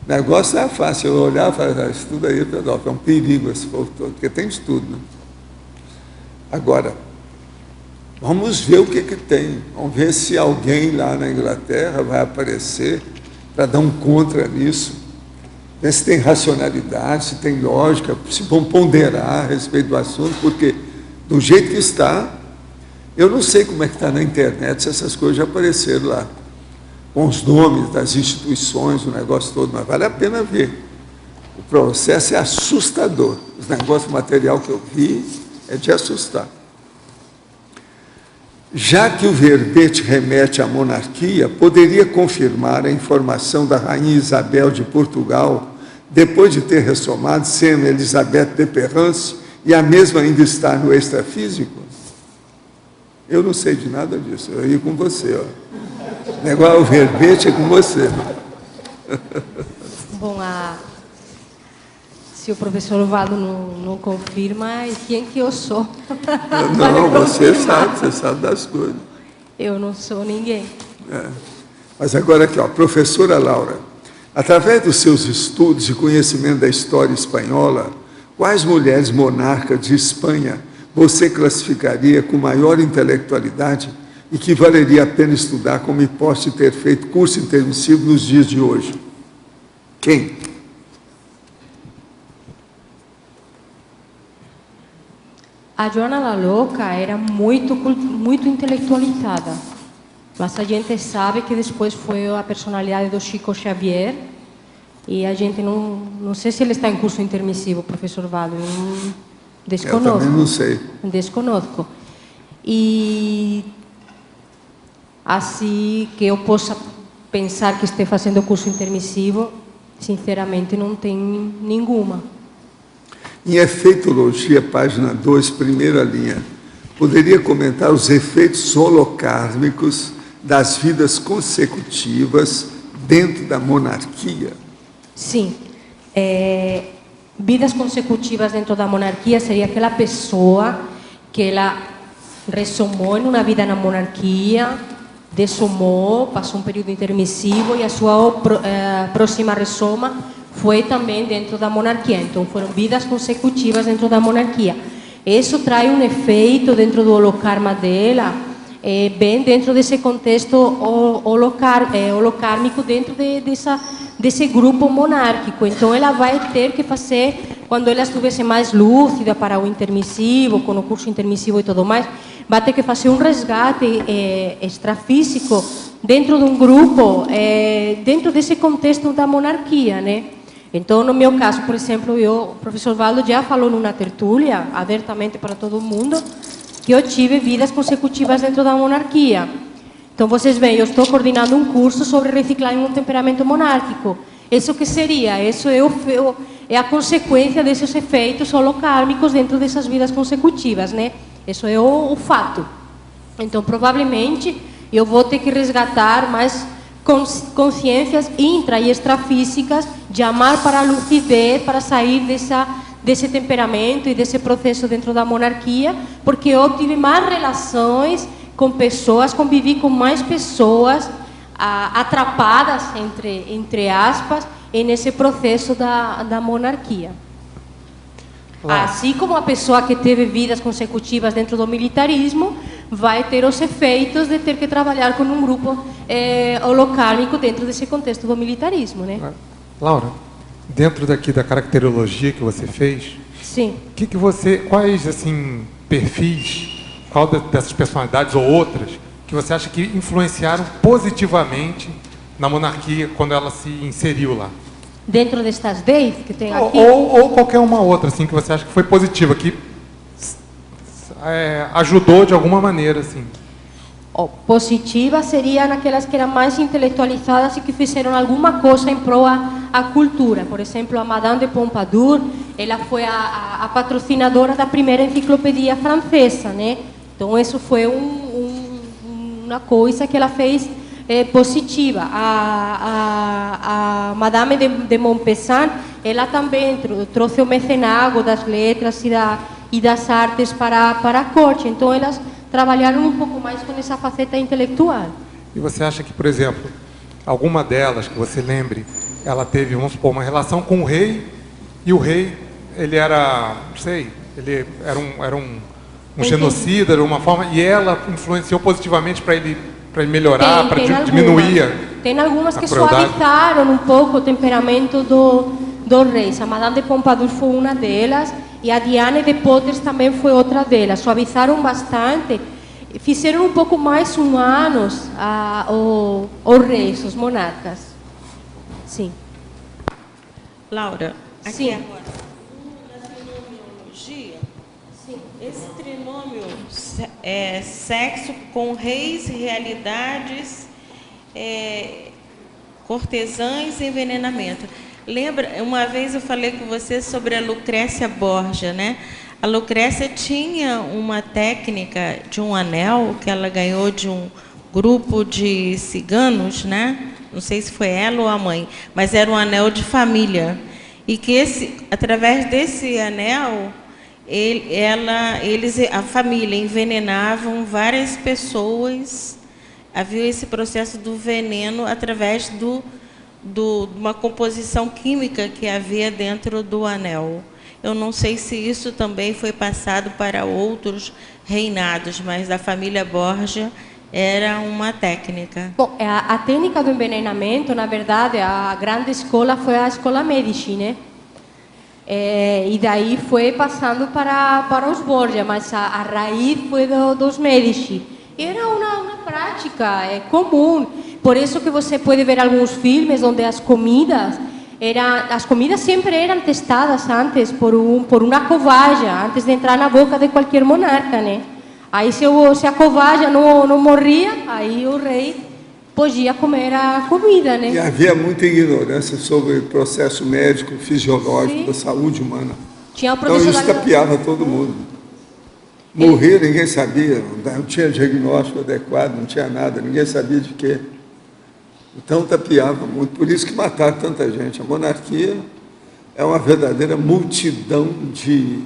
O negócio é fácil, eu olhar e falar, isso tudo aí é um perigo esse povo todo, porque tem de tudo, né? Agora, vamos ver o que tem, vamos ver se alguém lá na Inglaterra vai aparecer para dar um contra nisso, ver se tem racionalidade, se tem lógica, se vão ponderar a respeito do assunto, porque do jeito que está, eu não sei como é que está na internet, se essas coisas já apareceram lá, com os nomes das instituições, o negócio todo, mas vale a pena ver. O processo é assustador. Os negócios material que eu vi é de assustar. Já que o verbete remete à monarquia, poderia confirmar a informação da Rainha Isabel de Portugal, depois de ter ressomado, sendo Elizabeth de Perrance, e a mesma ainda está no extrafísico? Eu não sei de nada disso, eu ia com você, ó. O negócio, o verbete é com você. Bom, se o professor Valdo não confirma, quem que eu sou? Não, você sabe das coisas. Eu não sou ninguém. É. Mas agora aqui, ó, professora Laura, através dos seus estudos e conhecimento da história espanhola, quais mulheres monarcas de Espanha você classificaria com maior intelectualidade e que valeria a pena estudar como hipótese de ter feito curso intermissivo nos dias de hoje? Quem? A Joana la Louca era muito intelectualizada, mas a gente sabe que depois foi a personalidade do Chico Xavier, e a gente não sei se ele está em curso intermissivo, professor Valdo, desconosco. Eu também não sei. Desconosco. E assim que eu possa pensar que esteja fazendo curso intermissivo, sinceramente não tem nenhuma. Em Efeitologia, página 2, primeira linha, poderia comentar os efeitos holocármicos das vidas consecutivas dentro da monarquia? Sim. Vidas consecutivas dentro da monarquia seria aquela pessoa que ela ressomou em uma vida na monarquia, dessomou, passou um período intermissivo e a sua próxima ressoma foi também dentro da monarquia. Então, foram vidas consecutivas dentro da monarquia. Isso traz um efeito dentro do holocarma dela, bem dentro desse contexto holocármico, dentro desse grupo monárquico. Então, ela vai ter que fazer, quando ela estivesse mais lúcida para o intermissivo, com o curso intermissivo e tudo mais, vai ter que fazer um resgate extrafísico dentro de um grupo, dentro desse contexto da monarquia, né? Então, no meu caso, por exemplo, o professor Valdo já falou numa tertúlia, abertamente para todo mundo, que eu tive vidas consecutivas dentro da monarquia. Então, vocês veem, eu estou coordenando um curso sobre reciclagem no temperamento monárquico. Isso que seria? Isso é a consequência desses efeitos holocármicos dentro dessas vidas consecutivas, né? Isso é o fato. Então, provavelmente, eu vou ter que resgatar mais consciências intra e extrafísicas de amar para a lucidez, para sair desse temperamento e desse processo dentro da monarquia, porque eu tive mais relações com pessoas, convivi com mais pessoas atrapadas, entre aspas, nesse processo da monarquia. Assim como a pessoa que teve vidas consecutivas dentro do militarismo vai ter os efeitos de ter que trabalhar com um grupo holocármico dentro desse contexto do militarismo, né? Laura, dentro daqui da caracterologia que você fez, sim, quais assim perfis, qual dessas personalidades ou outras que você acha que influenciaram positivamente na monarquia quando ela se inseriu lá? Dentro destas 10 que tem aqui? Ou qualquer uma outra, assim, que você acha que foi positiva, que ajudou de alguma maneira, assim. Positiva seriam aquelas que eram mais intelectualizadas e que fizeram alguma coisa em prol à cultura. Por exemplo, a Madame de Pompadour, ela foi a patrocinadora da primeira enciclopédia francesa, né? Então, isso foi uma coisa que ela fez positiva. A Madame de Montpessan, ela também trouxe o mecenagem das letras e das artes para a corte. Então, elas trabalharam um pouco mais com essa faceta intelectual. E você acha que, por exemplo, alguma delas, que você lembre, ela teve, vamos supor, uma relação com o rei, e o rei, ele era, não sei, ele era um genocida, de uma forma, e ela influenciou positivamente para ele melhorar, para diminuir Tem algumas que crueldade. suavizaram um pouco o temperamento do rei. A Madame de Pompadour foi uma delas, e a Diane de Poitiers também foi outra delas. Suavizaram bastante, fizeram um pouco mais humanos os reis, os monarcas. Sim. Laura, aqui Sim. agora, na trinomiologia, esse trinômio é sexo com reis, realidades, cortesãs e envenenamento. Lembra, uma vez eu falei com você sobre a Lucrécia Borgia, né? A Lucrécia tinha uma técnica de um anel que ela ganhou de um grupo de ciganos, né? Não sei se foi ela ou a mãe, mas era um anel de família. E que através desse anel, a família envenenavam várias pessoas. Havia esse processo do veneno através de uma composição química que havia dentro do anel. Eu não sei se isso também foi passado para outros reinados, mas da família Borgia era uma técnica. Bom, a técnica do envenenamento, na verdade, a grande escola foi a escola Medici, né? E daí foi passando para os Borgia, mas a raiz foi dos Medici. Era uma prática comum. Por isso que você pode ver alguns filmes onde as comidas sempre eram testadas antes por uma covaja, antes de entrar na boca de qualquer monarca, né? Aí se a covaja não morria, aí o rei podia comer a comida, né? E havia muita ignorância sobre o processo médico, fisiológico, da saúde humana. Tinha o então isso tapeava todo mundo. Morrer, ninguém sabia, não tinha diagnóstico adequado, não tinha nada, ninguém sabia de quê. Então tapeava muito, por isso que mataram tanta gente. A monarquia é uma verdadeira multidão de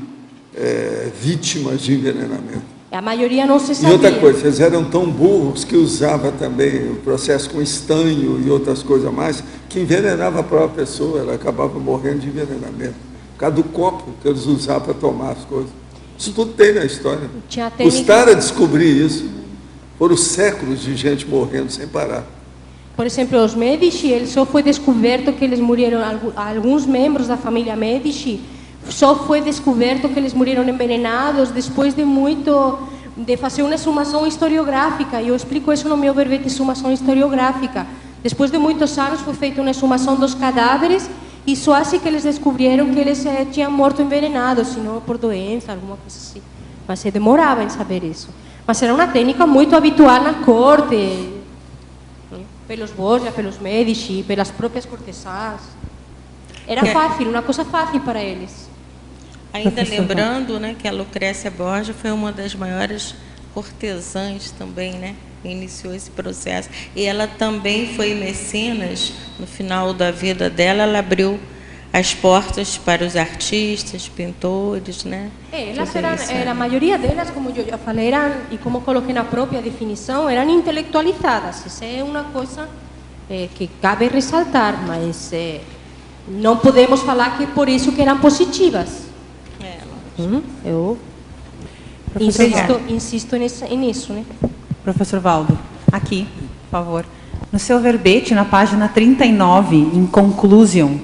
vítimas de envenenamento. A maioria não se sabia. E outra coisa, eles eram tão burros que usavam também o processo com estanho e outras coisas mais, que envenenava a própria pessoa, ela acabava morrendo de envenenamento. Por causa do copo que eles usavam para tomar as coisas. Isso tudo tem na história. Custaram a descobrir isso. Foram séculos de gente morrendo sem parar. Por exemplo, os Medici, só foi descoberto que eles morreram, alguns membros da família Medici, só foi descoberto que eles morreram envenenados depois de fazer uma exumação historiográfica. Eu explico isso no meu verbete, exumação historiográfica. Depois de muitos anos foi feita uma exumação dos cadáveres e só assim que eles descobriram que eles tinham morto envenenados, se não por doença, alguma coisa assim. Mas se demorava em saber isso. Mas era uma técnica muito habitual na corte, pelos Borgia, pelos Medici, pelas próprias cortesãs. Era fácil, uma coisa fácil para eles. Ainda lembrando, né, que a Lucrécia Borgia foi uma das maiores cortesãs também, né, que iniciou esse processo. E ela também foi mecenas, no final da vida dela, ela abriu as portas para os artistas, pintores, né? A maioria delas, como eu já falei, e como coloquei na própria definição, eram intelectualizadas. Isso é uma coisa que cabe ressaltar, mas não podemos falar que é por isso que eram positivas. Eu insisto nisso, né? Professor Valdo, aqui, por favor. No seu verbete, na página 39, em conclusion,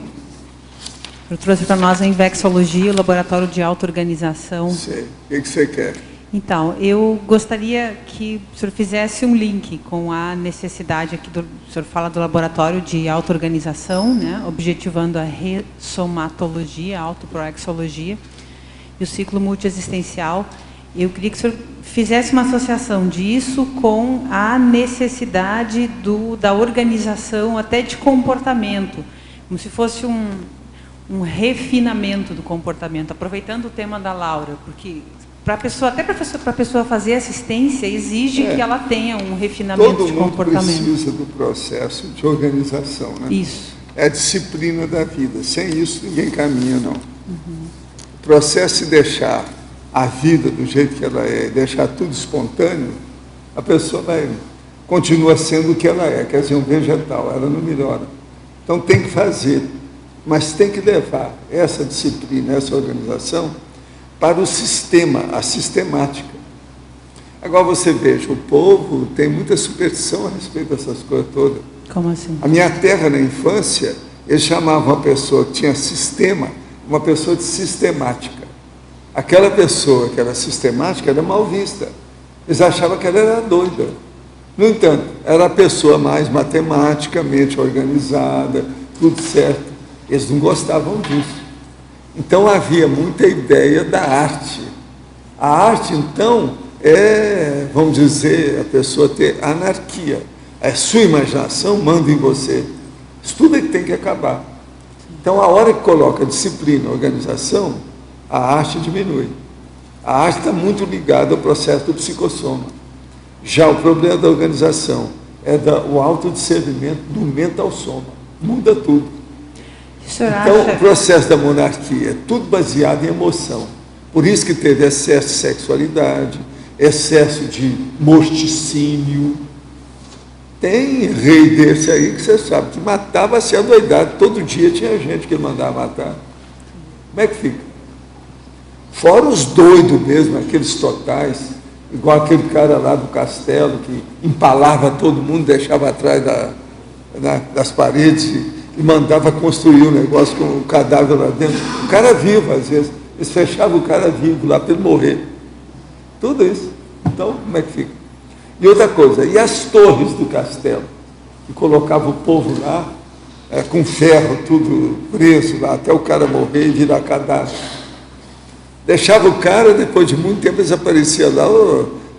eu trouxe para nós a Invexologia, o Laboratório de Auto-Organização. Sei. O que você quer? Então, eu gostaria que o senhor fizesse um link com a necessidade aqui, o senhor fala do Laboratório de Auto-Organização, né, objetivando a ressomatologia, a autoproexologia, e o ciclo multiexistencial. Eu queria que o senhor fizesse uma associação disso com a necessidade da organização, até de comportamento, como se fosse um refinamento do comportamento, aproveitando o tema da Laura, porque para a pessoa, até para a pessoa fazer assistência, exige que ela tenha um refinamento de comportamento. Todo mundo precisa do processo de organização, né? Isso. É a disciplina da vida. Sem isso, ninguém caminha, não. O processo de deixar a vida do jeito que ela é, deixar tudo espontâneo, a pessoa vai continua sendo o que ela é, quer dizer, um vegetal, ela não melhora. Então tem que fazer, mas tem que levar essa disciplina, essa organização para o sistema, a sistemática. Agora você veja, o povo tem muita superstição a respeito dessas coisas todas. Como assim? A minha terra, na infância, eles chamavam uma pessoa que tinha sistema, uma pessoa de sistemática. Aquela pessoa que era sistemática era mal vista. Eles achavam que ela era doida. No entanto, era a pessoa mais matematicamente organizada, tudo certo. Eles não gostavam disso. Então havia muita ideia da arte. A arte, então, é, vamos dizer, a pessoa ter anarquia. A sua imaginação manda em você. Isso tudo é que tem que acabar. Então, a hora que coloca disciplina, organização, a arte diminui. A arte está muito ligada ao processo do psicossoma. Já o problema da organização é o autodiscernimento do mental soma. Muda tudo. Então, o processo da monarquia é tudo baseado em emoção. Por isso que teve excesso de sexualidade, excesso de morticínio. Tem rei desse aí que você sabe, que matava assim adoidado. Todo dia tinha gente que mandava matar. Como é que fica? Fora os doidos mesmo, aqueles totais, igual aquele cara lá do castelo, que empalava todo mundo, deixava atrás das paredes e mandava construir um negócio com o cadáver lá dentro. O cara vivo, às vezes. Eles fechavam o cara vivo lá para ele morrer. Tudo isso. Então, como é que fica? E outra coisa, e as torres do castelo? Que colocava o povo lá, com ferro, tudo preso lá, até o cara morrer e virar cadáver. Deixava o cara, depois de muito tempo, eles apareciam lá,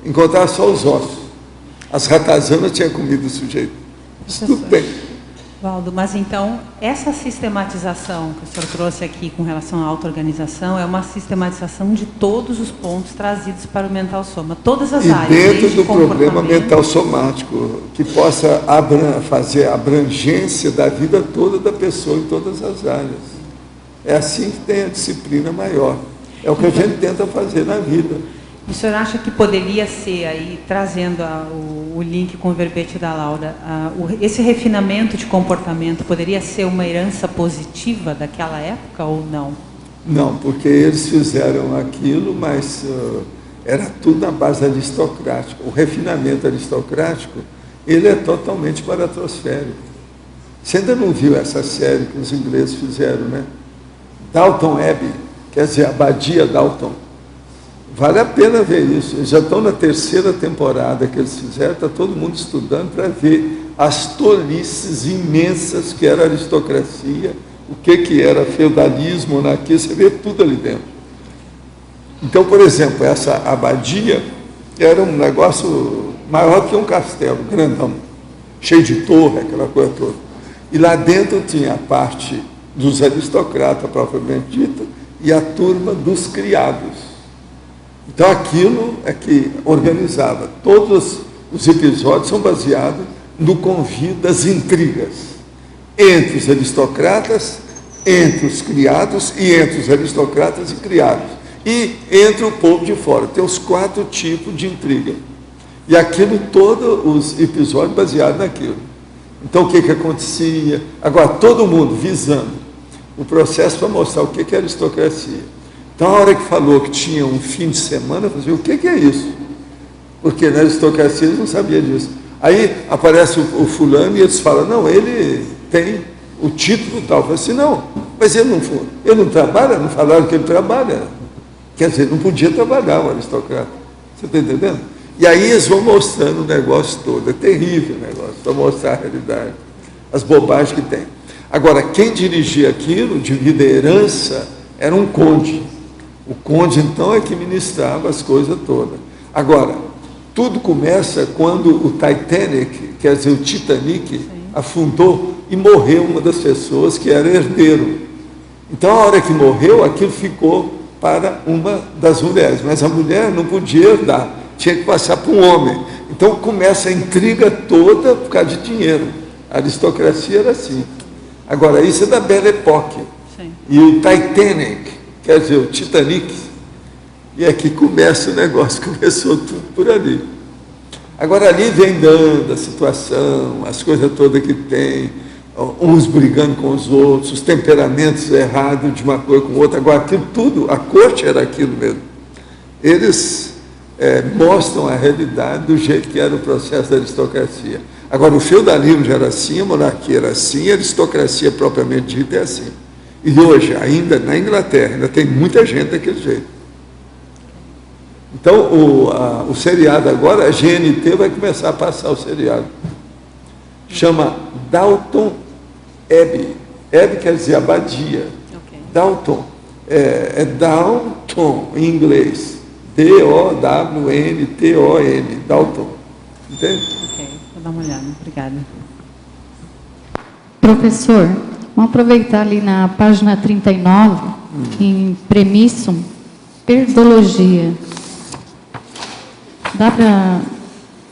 encontrava só os ossos. As ratazanas tinham comido o sujeito. Isso tudo bem. Valdo, mas então, essa sistematização que o senhor trouxe aqui com relação à auto-organização é uma sistematização de todos os pontos trazidos para o mental soma, todas as áreas. E dentro do problema mental somático, que possa fazer a abrangência da vida toda da pessoa em todas as áreas. É assim que tem a disciplina maior. É o que a gente tenta fazer na vida. O senhor acha que poderia ser, aí, trazendo o link com o verbete da Laura, esse refinamento de comportamento poderia ser uma herança positiva daquela época ou não? Não, porque eles fizeram aquilo, mas era tudo na base aristocrática. O refinamento aristocrático, ele é totalmente baratrosférico. Você ainda não viu essa série que os ingleses fizeram, né? Dalton Abbey, quer dizer, Abadia Dalton. Vale a pena ver isso. Eles já estão na 3ª temporada que eles fizeram, está todo mundo estudando para ver as tolices imensas que era a aristocracia, o que era feudalismo, monarquia, você vê tudo ali dentro. Então, por exemplo, essa abadia era um negócio maior que um castelo, grandão, cheio de torre, aquela coisa toda. E lá dentro tinha a parte dos aristocratas, propriamente dita, e a turma dos criados. Então aquilo é que organizava. Todos os episódios são baseados no convívio das intrigas entre os aristocratas, entre os criados e entre os aristocratas e criados. E entre o povo de fora. Tem os 4 tipos de intriga. E aquilo, todos os episódios baseados naquilo. Então o que acontecia? Agora, todo mundo visando o processo para mostrar o que é aristocracia. Então, a hora que falou que tinha um fim de semana, eu falei, o que é isso? Porque na aristocracia eles não sabiam disso. Aí aparece o fulano e eles falam, não, ele tem o título tal. Eu falei assim, não, mas ele não trabalha, não falaram que ele trabalha. Quer dizer, não podia trabalhar o aristocrata. Você está entendendo? E aí eles vão mostrando o negócio todo. É terrível o negócio, para mostrar a realidade, as bobagens que tem. Agora, quem dirigia aquilo, devido à herança, era um conde. O conde, então, é que ministrava as coisas todas. Agora, tudo começa quando o Titanic, quer dizer, o Titanic, afundou e morreu uma das pessoas que era herdeiro. Então, a hora que morreu, aquilo ficou para uma das mulheres. Mas a mulher não podia herdar, tinha que passar para um homem. Então, começa a intriga toda por causa de dinheiro. A aristocracia era assim. Agora, isso é da Belle Époque. E o Titanic, quer dizer, o Titanic, e aqui começa o negócio, começou tudo por ali. Agora ali vem dando a situação, as coisas todas que tem, uns brigando com os outros, os temperamentos errados de uma coisa com outra. Agora aquilo tudo, a corte era aquilo mesmo. Eles mostram a realidade do jeito que era o processo da aristocracia. Agora o feudalismo já era assim, a monarquia era assim, a aristocracia propriamente dita é assim. E hoje, ainda na Inglaterra, ainda tem muita gente daquele jeito. Então, o seriado agora, a GNT vai começar a passar o seriado. Chama Downton Abbey. Abbey quer dizer abadia. Okay. Downton. É Downton em inglês. D-O-W-N-T-O-N. Downton. Entende? Ok, vou dar uma olhada. Obrigada. Professor, vamos aproveitar ali na página 39, em Premissum, Perdologia. Dá para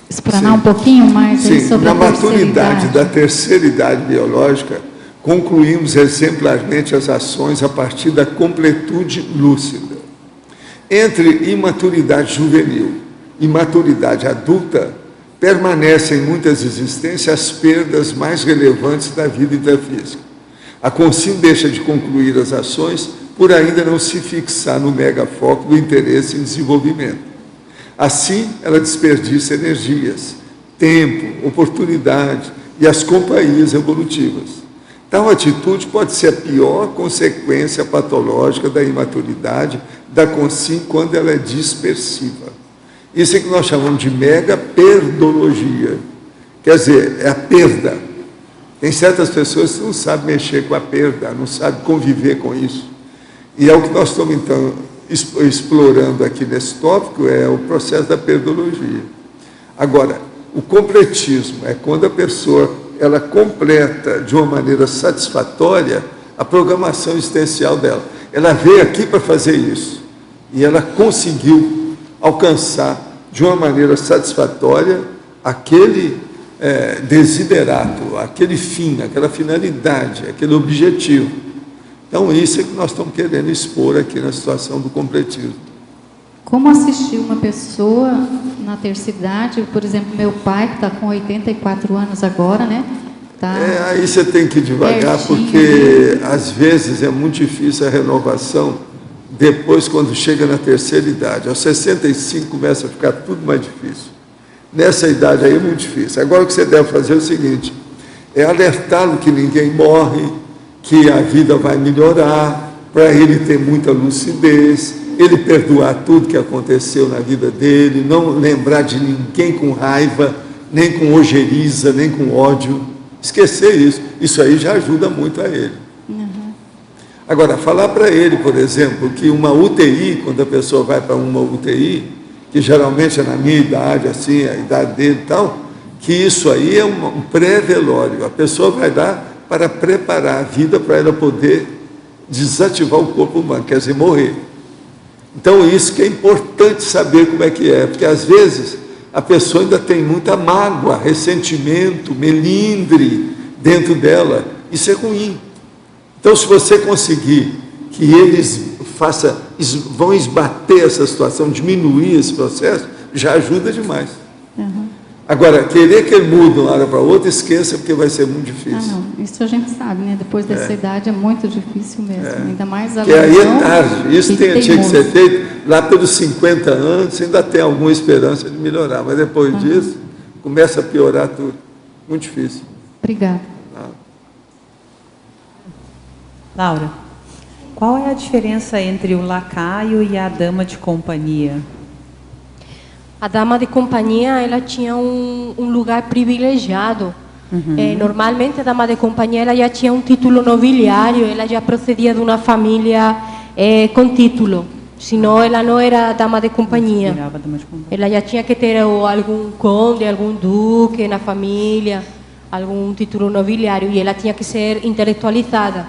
explanar um pouquinho mais aí sobre a maturidade da terceira idade biológica, concluímos exemplarmente as ações a partir da completude lúcida. Entre imaturidade juvenil e maturidade adulta, permanecem em muitas existências as perdas mais relevantes da vida intrafísica. A consciência deixa de concluir as ações por ainda não se fixar no megafoco do interesse em desenvolvimento. Assim, ela desperdiça energias, tempo, oportunidade e as companhias evolutivas. Tal atitude pode ser a pior consequência patológica da imaturidade da consciência quando ela é dispersiva. Isso é que nós chamamos de megaperdologia. Quer dizer, é a perda. Tem certas pessoas que não sabem mexer com a perda, não sabem conviver com isso. E é o que nós estamos, então, explorando aqui nesse tópico, é o processo da perdologia. Agora, o completismo é quando a pessoa ela completa de uma maneira satisfatória a programação existencial dela. Ela veio aqui para fazer isso e ela conseguiu alcançar de uma maneira satisfatória aquele desiderato, aquele fim, aquela finalidade, aquele objetivo. Então, isso é que nós estamos querendo expor aqui na situação do completismo. Como assistir uma pessoa na terceira idade, por exemplo, meu pai, que está com 84 anos agora, né? Tá aí você tem que ir devagar, porque às vezes é muito difícil a renovação, depois quando chega na terceira idade. Aos 65 começa a ficar tudo mais difícil. Nessa idade aí é muito difícil. Agora o que você deve fazer é o seguinte, é alertá-lo que ninguém morre, que a vida vai melhorar, para ele ter muita lucidez, ele perdoar tudo que aconteceu na vida dele, não lembrar de ninguém com raiva, nem com ojeriza, nem com ódio, esquecer isso. Isso aí já ajuda muito a ele. Agora, falar para ele, por exemplo, que uma UTI, quando a pessoa vai para uma UTI, que geralmente é na minha idade, assim, a idade dele e tal, que isso aí é um pré-velório. A pessoa vai dar para preparar a vida para ela poder desativar o corpo humano, quer dizer, morrer. Então, isso que é importante saber como é que é, porque às vezes a pessoa ainda tem muita mágoa, ressentimento, melindre dentro dela. Isso é ruim. Então, se você conseguir que eles vão esbater essa situação, diminuir esse processo, já ajuda demais. Agora, querer que ele mude de uma hora para outra, esqueça, porque vai ser muito difícil. Não, isso a gente sabe, né? Depois dessa idade é muito difícil mesmo, ainda mais a que aí é tarde. Isso tinha que ser feito lá pelos 50 anos, você ainda tem alguma esperança de melhorar, mas depois disso, começa a piorar tudo. Muito difícil. Obrigada. Laura, qual é a diferença entre o lacaio e a dama de companhia? A dama de companhia, ela tinha um lugar privilegiado. Normalmente, a dama de companhia, ela já tinha um título nobiliário, ela já procedia de uma família com título. Senão, ela não era dama de companhia. Ela já tinha que ter algum conde, algum duque na família, algum título nobiliário, e ela tinha que ser intelectualizada.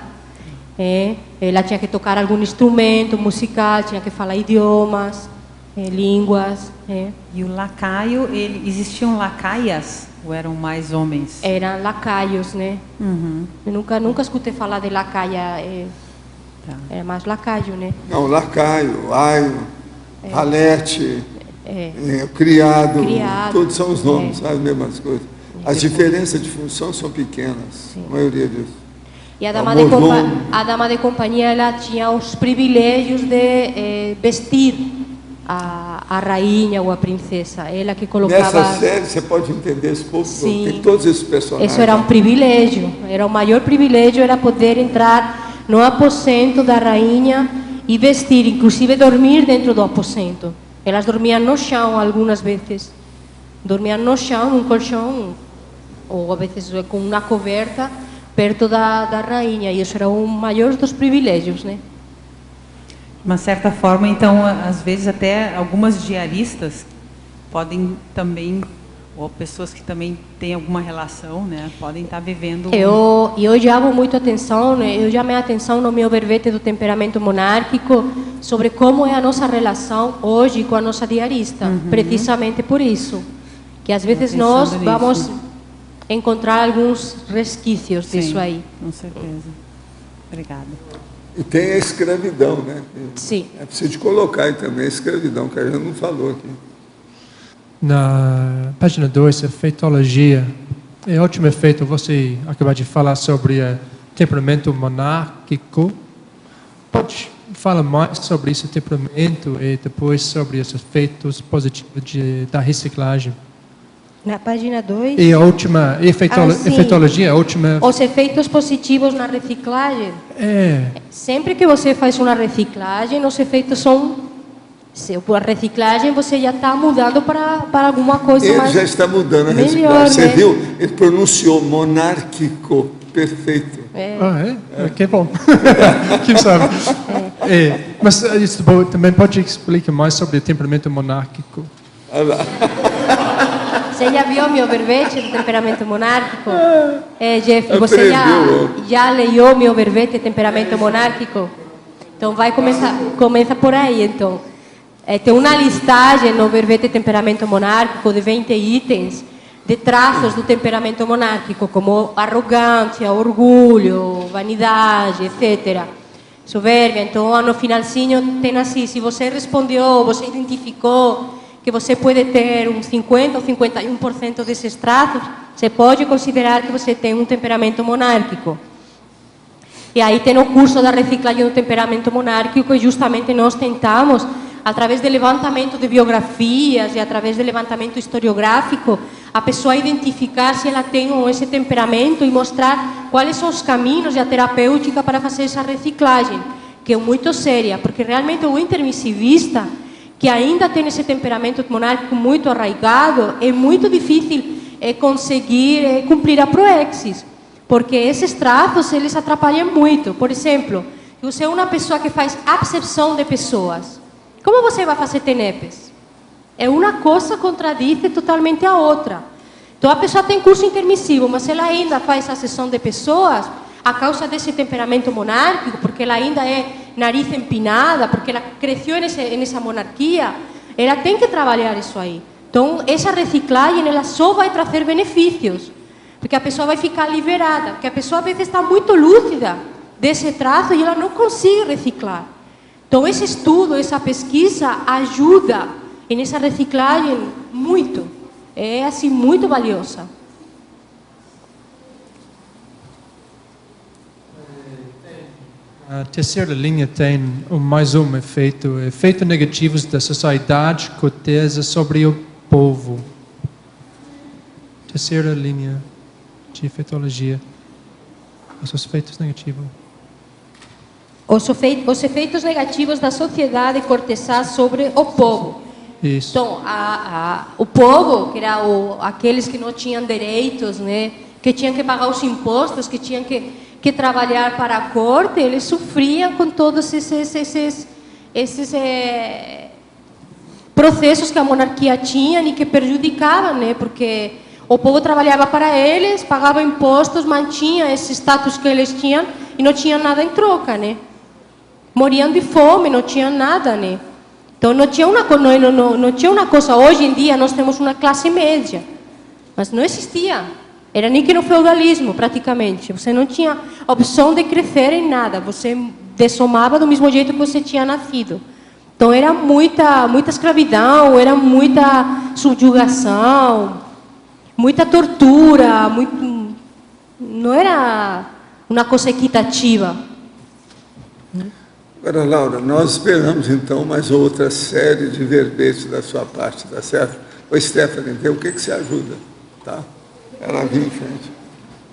Ela tinha que tocar algum instrumento musical, tinha que falar idiomas, línguas. E o lacaio, existiam lacaias ou eram mais homens? Eram lacaios, né? Eu nunca escutei falar de lacaia. É mais lacaio, né? Não, lacaio, aio, valete. criado, todos são os nomes, sabe, as mesmas coisas. As diferenças de função são pequenas, a maioria disso. E a dama de companhia, ela tinha os privilégios de vestir a rainha ou a princesa. Ela que colocava... Nessa série você pode entender esse pouco, tem todos esses personagens. Isso era um privilégio, era o maior privilégio, era poder entrar no aposento da rainha e vestir, inclusive dormir dentro do aposento. Elas dormiam no chão algumas vezes, dormiam no chão, num colchão, ou às vezes com uma coberta, perto da rainha, e isso era o maior dos privilégios, né? De uma certa forma, então, às vezes até algumas diaristas podem também, ou pessoas que também têm alguma relação, né, podem estar vivendo... Eu chamo muito atenção, né? Eu chamei a atenção no meu verbete do temperamento monárquico sobre como é a nossa relação hoje com a nossa diarista, precisamente por isso, que às vezes nós vamos encontrar alguns resquícios disso aí. Com certeza. Obrigada. E tem a escravidão, né? Sim. É preciso colocar aí também a escravidão, que a gente não falou aqui. Na página 2, efeitologia. É ótimo efeito você acabar de falar sobre temperamento monárquico. Pode falar mais sobre esse temperamento e depois sobre os efeitos positivos da reciclagem. Na página 2. E a última, efeitologia, a última... Os efeitos positivos na reciclagem. Sempre que você faz uma reciclagem, os efeitos são... A reciclagem você já está mudando para alguma coisa ele mais... Ele já está mudando a reciclagem. Melhor, você né? viu? Ele pronunciou monárquico. Perfeito. Que bom. Quem sabe? Mas isso também pode explicar mais sobre o temperamento monárquico. Você já viu meu verbete do temperamento monárquico? Jeff, você já leu meu verbete de temperamento monárquico? Então começa por aí, então. Tem uma listagem no verbete de temperamento monárquico de 20 itens de traços do temperamento monárquico, como arrogância, orgulho, vanidade, etc. Soberbia. Então, no finalzinho tem assim, se você respondeu, você identificou que você pode ter um 50% ou 51% desses traços, você pode considerar que você tem um temperamento monárquico. E aí tem o curso da reciclagem do temperamento monárquico, e justamente nós tentamos, através do levantamento de biografias e através do levantamento historiográfico, a pessoa identificar se ela tem esse temperamento e mostrar quais são os caminhos e a terapêutica para fazer essa reciclagem, que é muito séria, porque realmente o intermissivista, que ainda tem esse temperamento monárquico muito arraigado, é muito difícil conseguir cumprir a proexis, porque esses traços, eles atrapalham muito. Por exemplo, se você é uma pessoa que faz acepção de pessoas, como você vai fazer tenepes? Uma coisa contradiz totalmente a outra. Então, a pessoa tem curso intermissivo, mas ela ainda faz acepção de pessoas a causa desse temperamento monárquico, porque ela ainda é nariz empinada, porque ela cresceu nessa monarquia, ela tem que trabalhar isso aí. Então, essa reciclagem, ela só vai trazer benefícios, porque a pessoa vai ficar liberada, porque a pessoa às vezes está muito lúcida desse traço e ela não consegue reciclar. Então, esse estudo, essa pesquisa ajuda nessa reciclagem muito. É assim, muito valiosa. A terceira linha tem mais um efeito. Efeitos negativos da sociedade cortesa sobre o povo. Terceira linha de efeitologia. Os efeitos negativos. Os efeitos negativos da sociedade cortesã sobre o povo. Isso. Então, o povo, que era aqueles que não tinham direitos, né, que tinham que pagar os impostos, que tinham que trabalhar para a corte, eles sofriam com todos esses processos que a monarquia tinha e que prejudicavam, né, porque o povo trabalhava para eles, pagava impostos, mantinha esse status que eles tinham e não tinha nada em troca, né? Moriam de fome, não tinham nada, né? Então não tinha uma coisa. Hoje em dia nós temos uma classe média, mas não existia. Era nem que no feudalismo, praticamente. Você não tinha opção de crescer em nada. Você dessomava do mesmo jeito que você tinha nascido. Então era muita escravidão, era muita subjugação, muita tortura, não era uma coisa equitativa. Agora, Laura, nós esperamos então mais outra série de verbetes da sua parte, tá certo? Ô, Stephanie, vê o que você ajuda, tá? Ela vem em frente.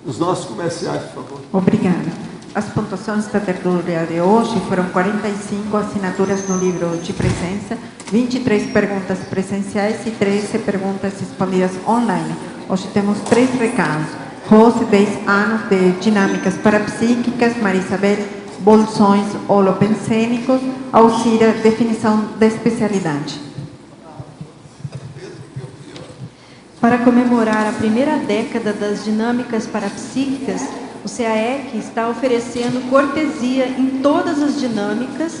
Os nossos comerciais, por favor. Obrigada. As pontuações da tertúlia de hoje foram 45 assinaturas no livro de presença, 23 perguntas presenciais e 13 perguntas respondidas online. Hoje temos 3 recados. Rose, 10 anos de dinâmicas parapsíquicas, Marisabel, bolsões holopensênicos, Alcira, definição da especialidade. Para comemorar a primeira década das dinâmicas parapsíquicas, o CAEC está oferecendo cortesia em todas as dinâmicas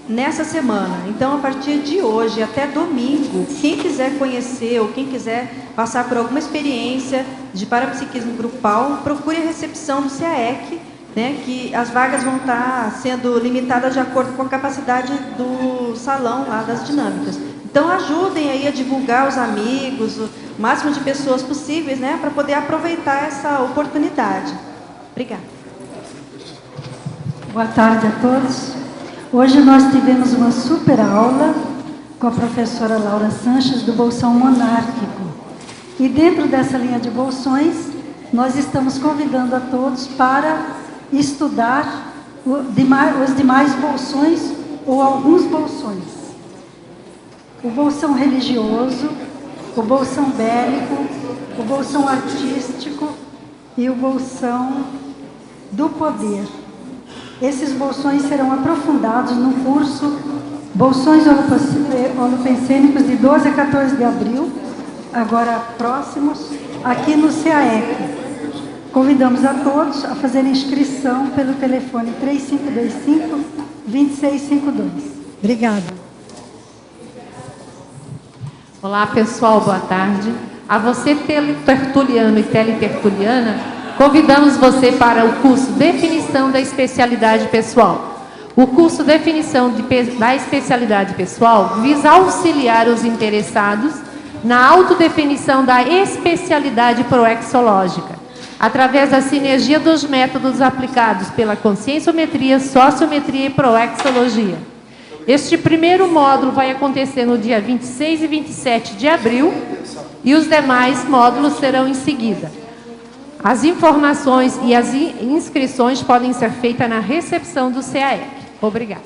nessa semana. Então, a partir de hoje até domingo, quem quiser conhecer ou quem quiser passar por alguma experiência de parapsiquismo grupal, procure a recepção do CAEC, né, que as vagas vão estar sendo limitadas de acordo com a capacidade do salão lá das dinâmicas. Então, ajudem aí a divulgar os amigos, o máximo de pessoas possíveis, né, para poder aproveitar essa oportunidade. Obrigada. Boa tarde a todos. Hoje nós tivemos uma super aula com a professora Laura Sanches do Bolsão Monárquico. E dentro dessa linha de bolsões, nós estamos convidando a todos para estudar os demais bolsões ou alguns bolsões. O bolsão religioso, o bolsão bélico, o bolsão artístico e o bolsão do poder. Esses bolsões serão aprofundados no curso Bolsões Holopensênicos de 12 a 14 de abril, agora próximos, aqui no CAEC. Convidamos a todos a fazer inscrição pelo telefone 3525-2652. Obrigada. Olá, pessoal, boa tarde. A você, tertuliano e teletertuliana, convidamos você para o curso Definição da Especialidade Pessoal. O curso Definição da Especialidade Pessoal visa auxiliar os interessados na autodefinição da especialidade proexológica, através da sinergia dos métodos aplicados pela conscienciometria, sociometria e proexologia. Este primeiro módulo vai acontecer no dia 26 e 27 de abril e os demais módulos serão em seguida. As informações e as inscrições podem ser feitas na recepção do CAEC. Obrigada.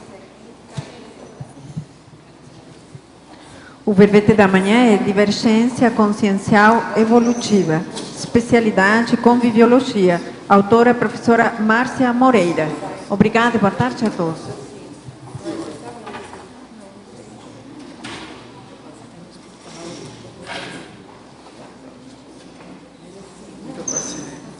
O verbete da manhã é Divergência Consciencial Evolutiva, especialidade Conviviologia. Autora, professora Márcia Moreira. Obrigada e boa tarde a todos.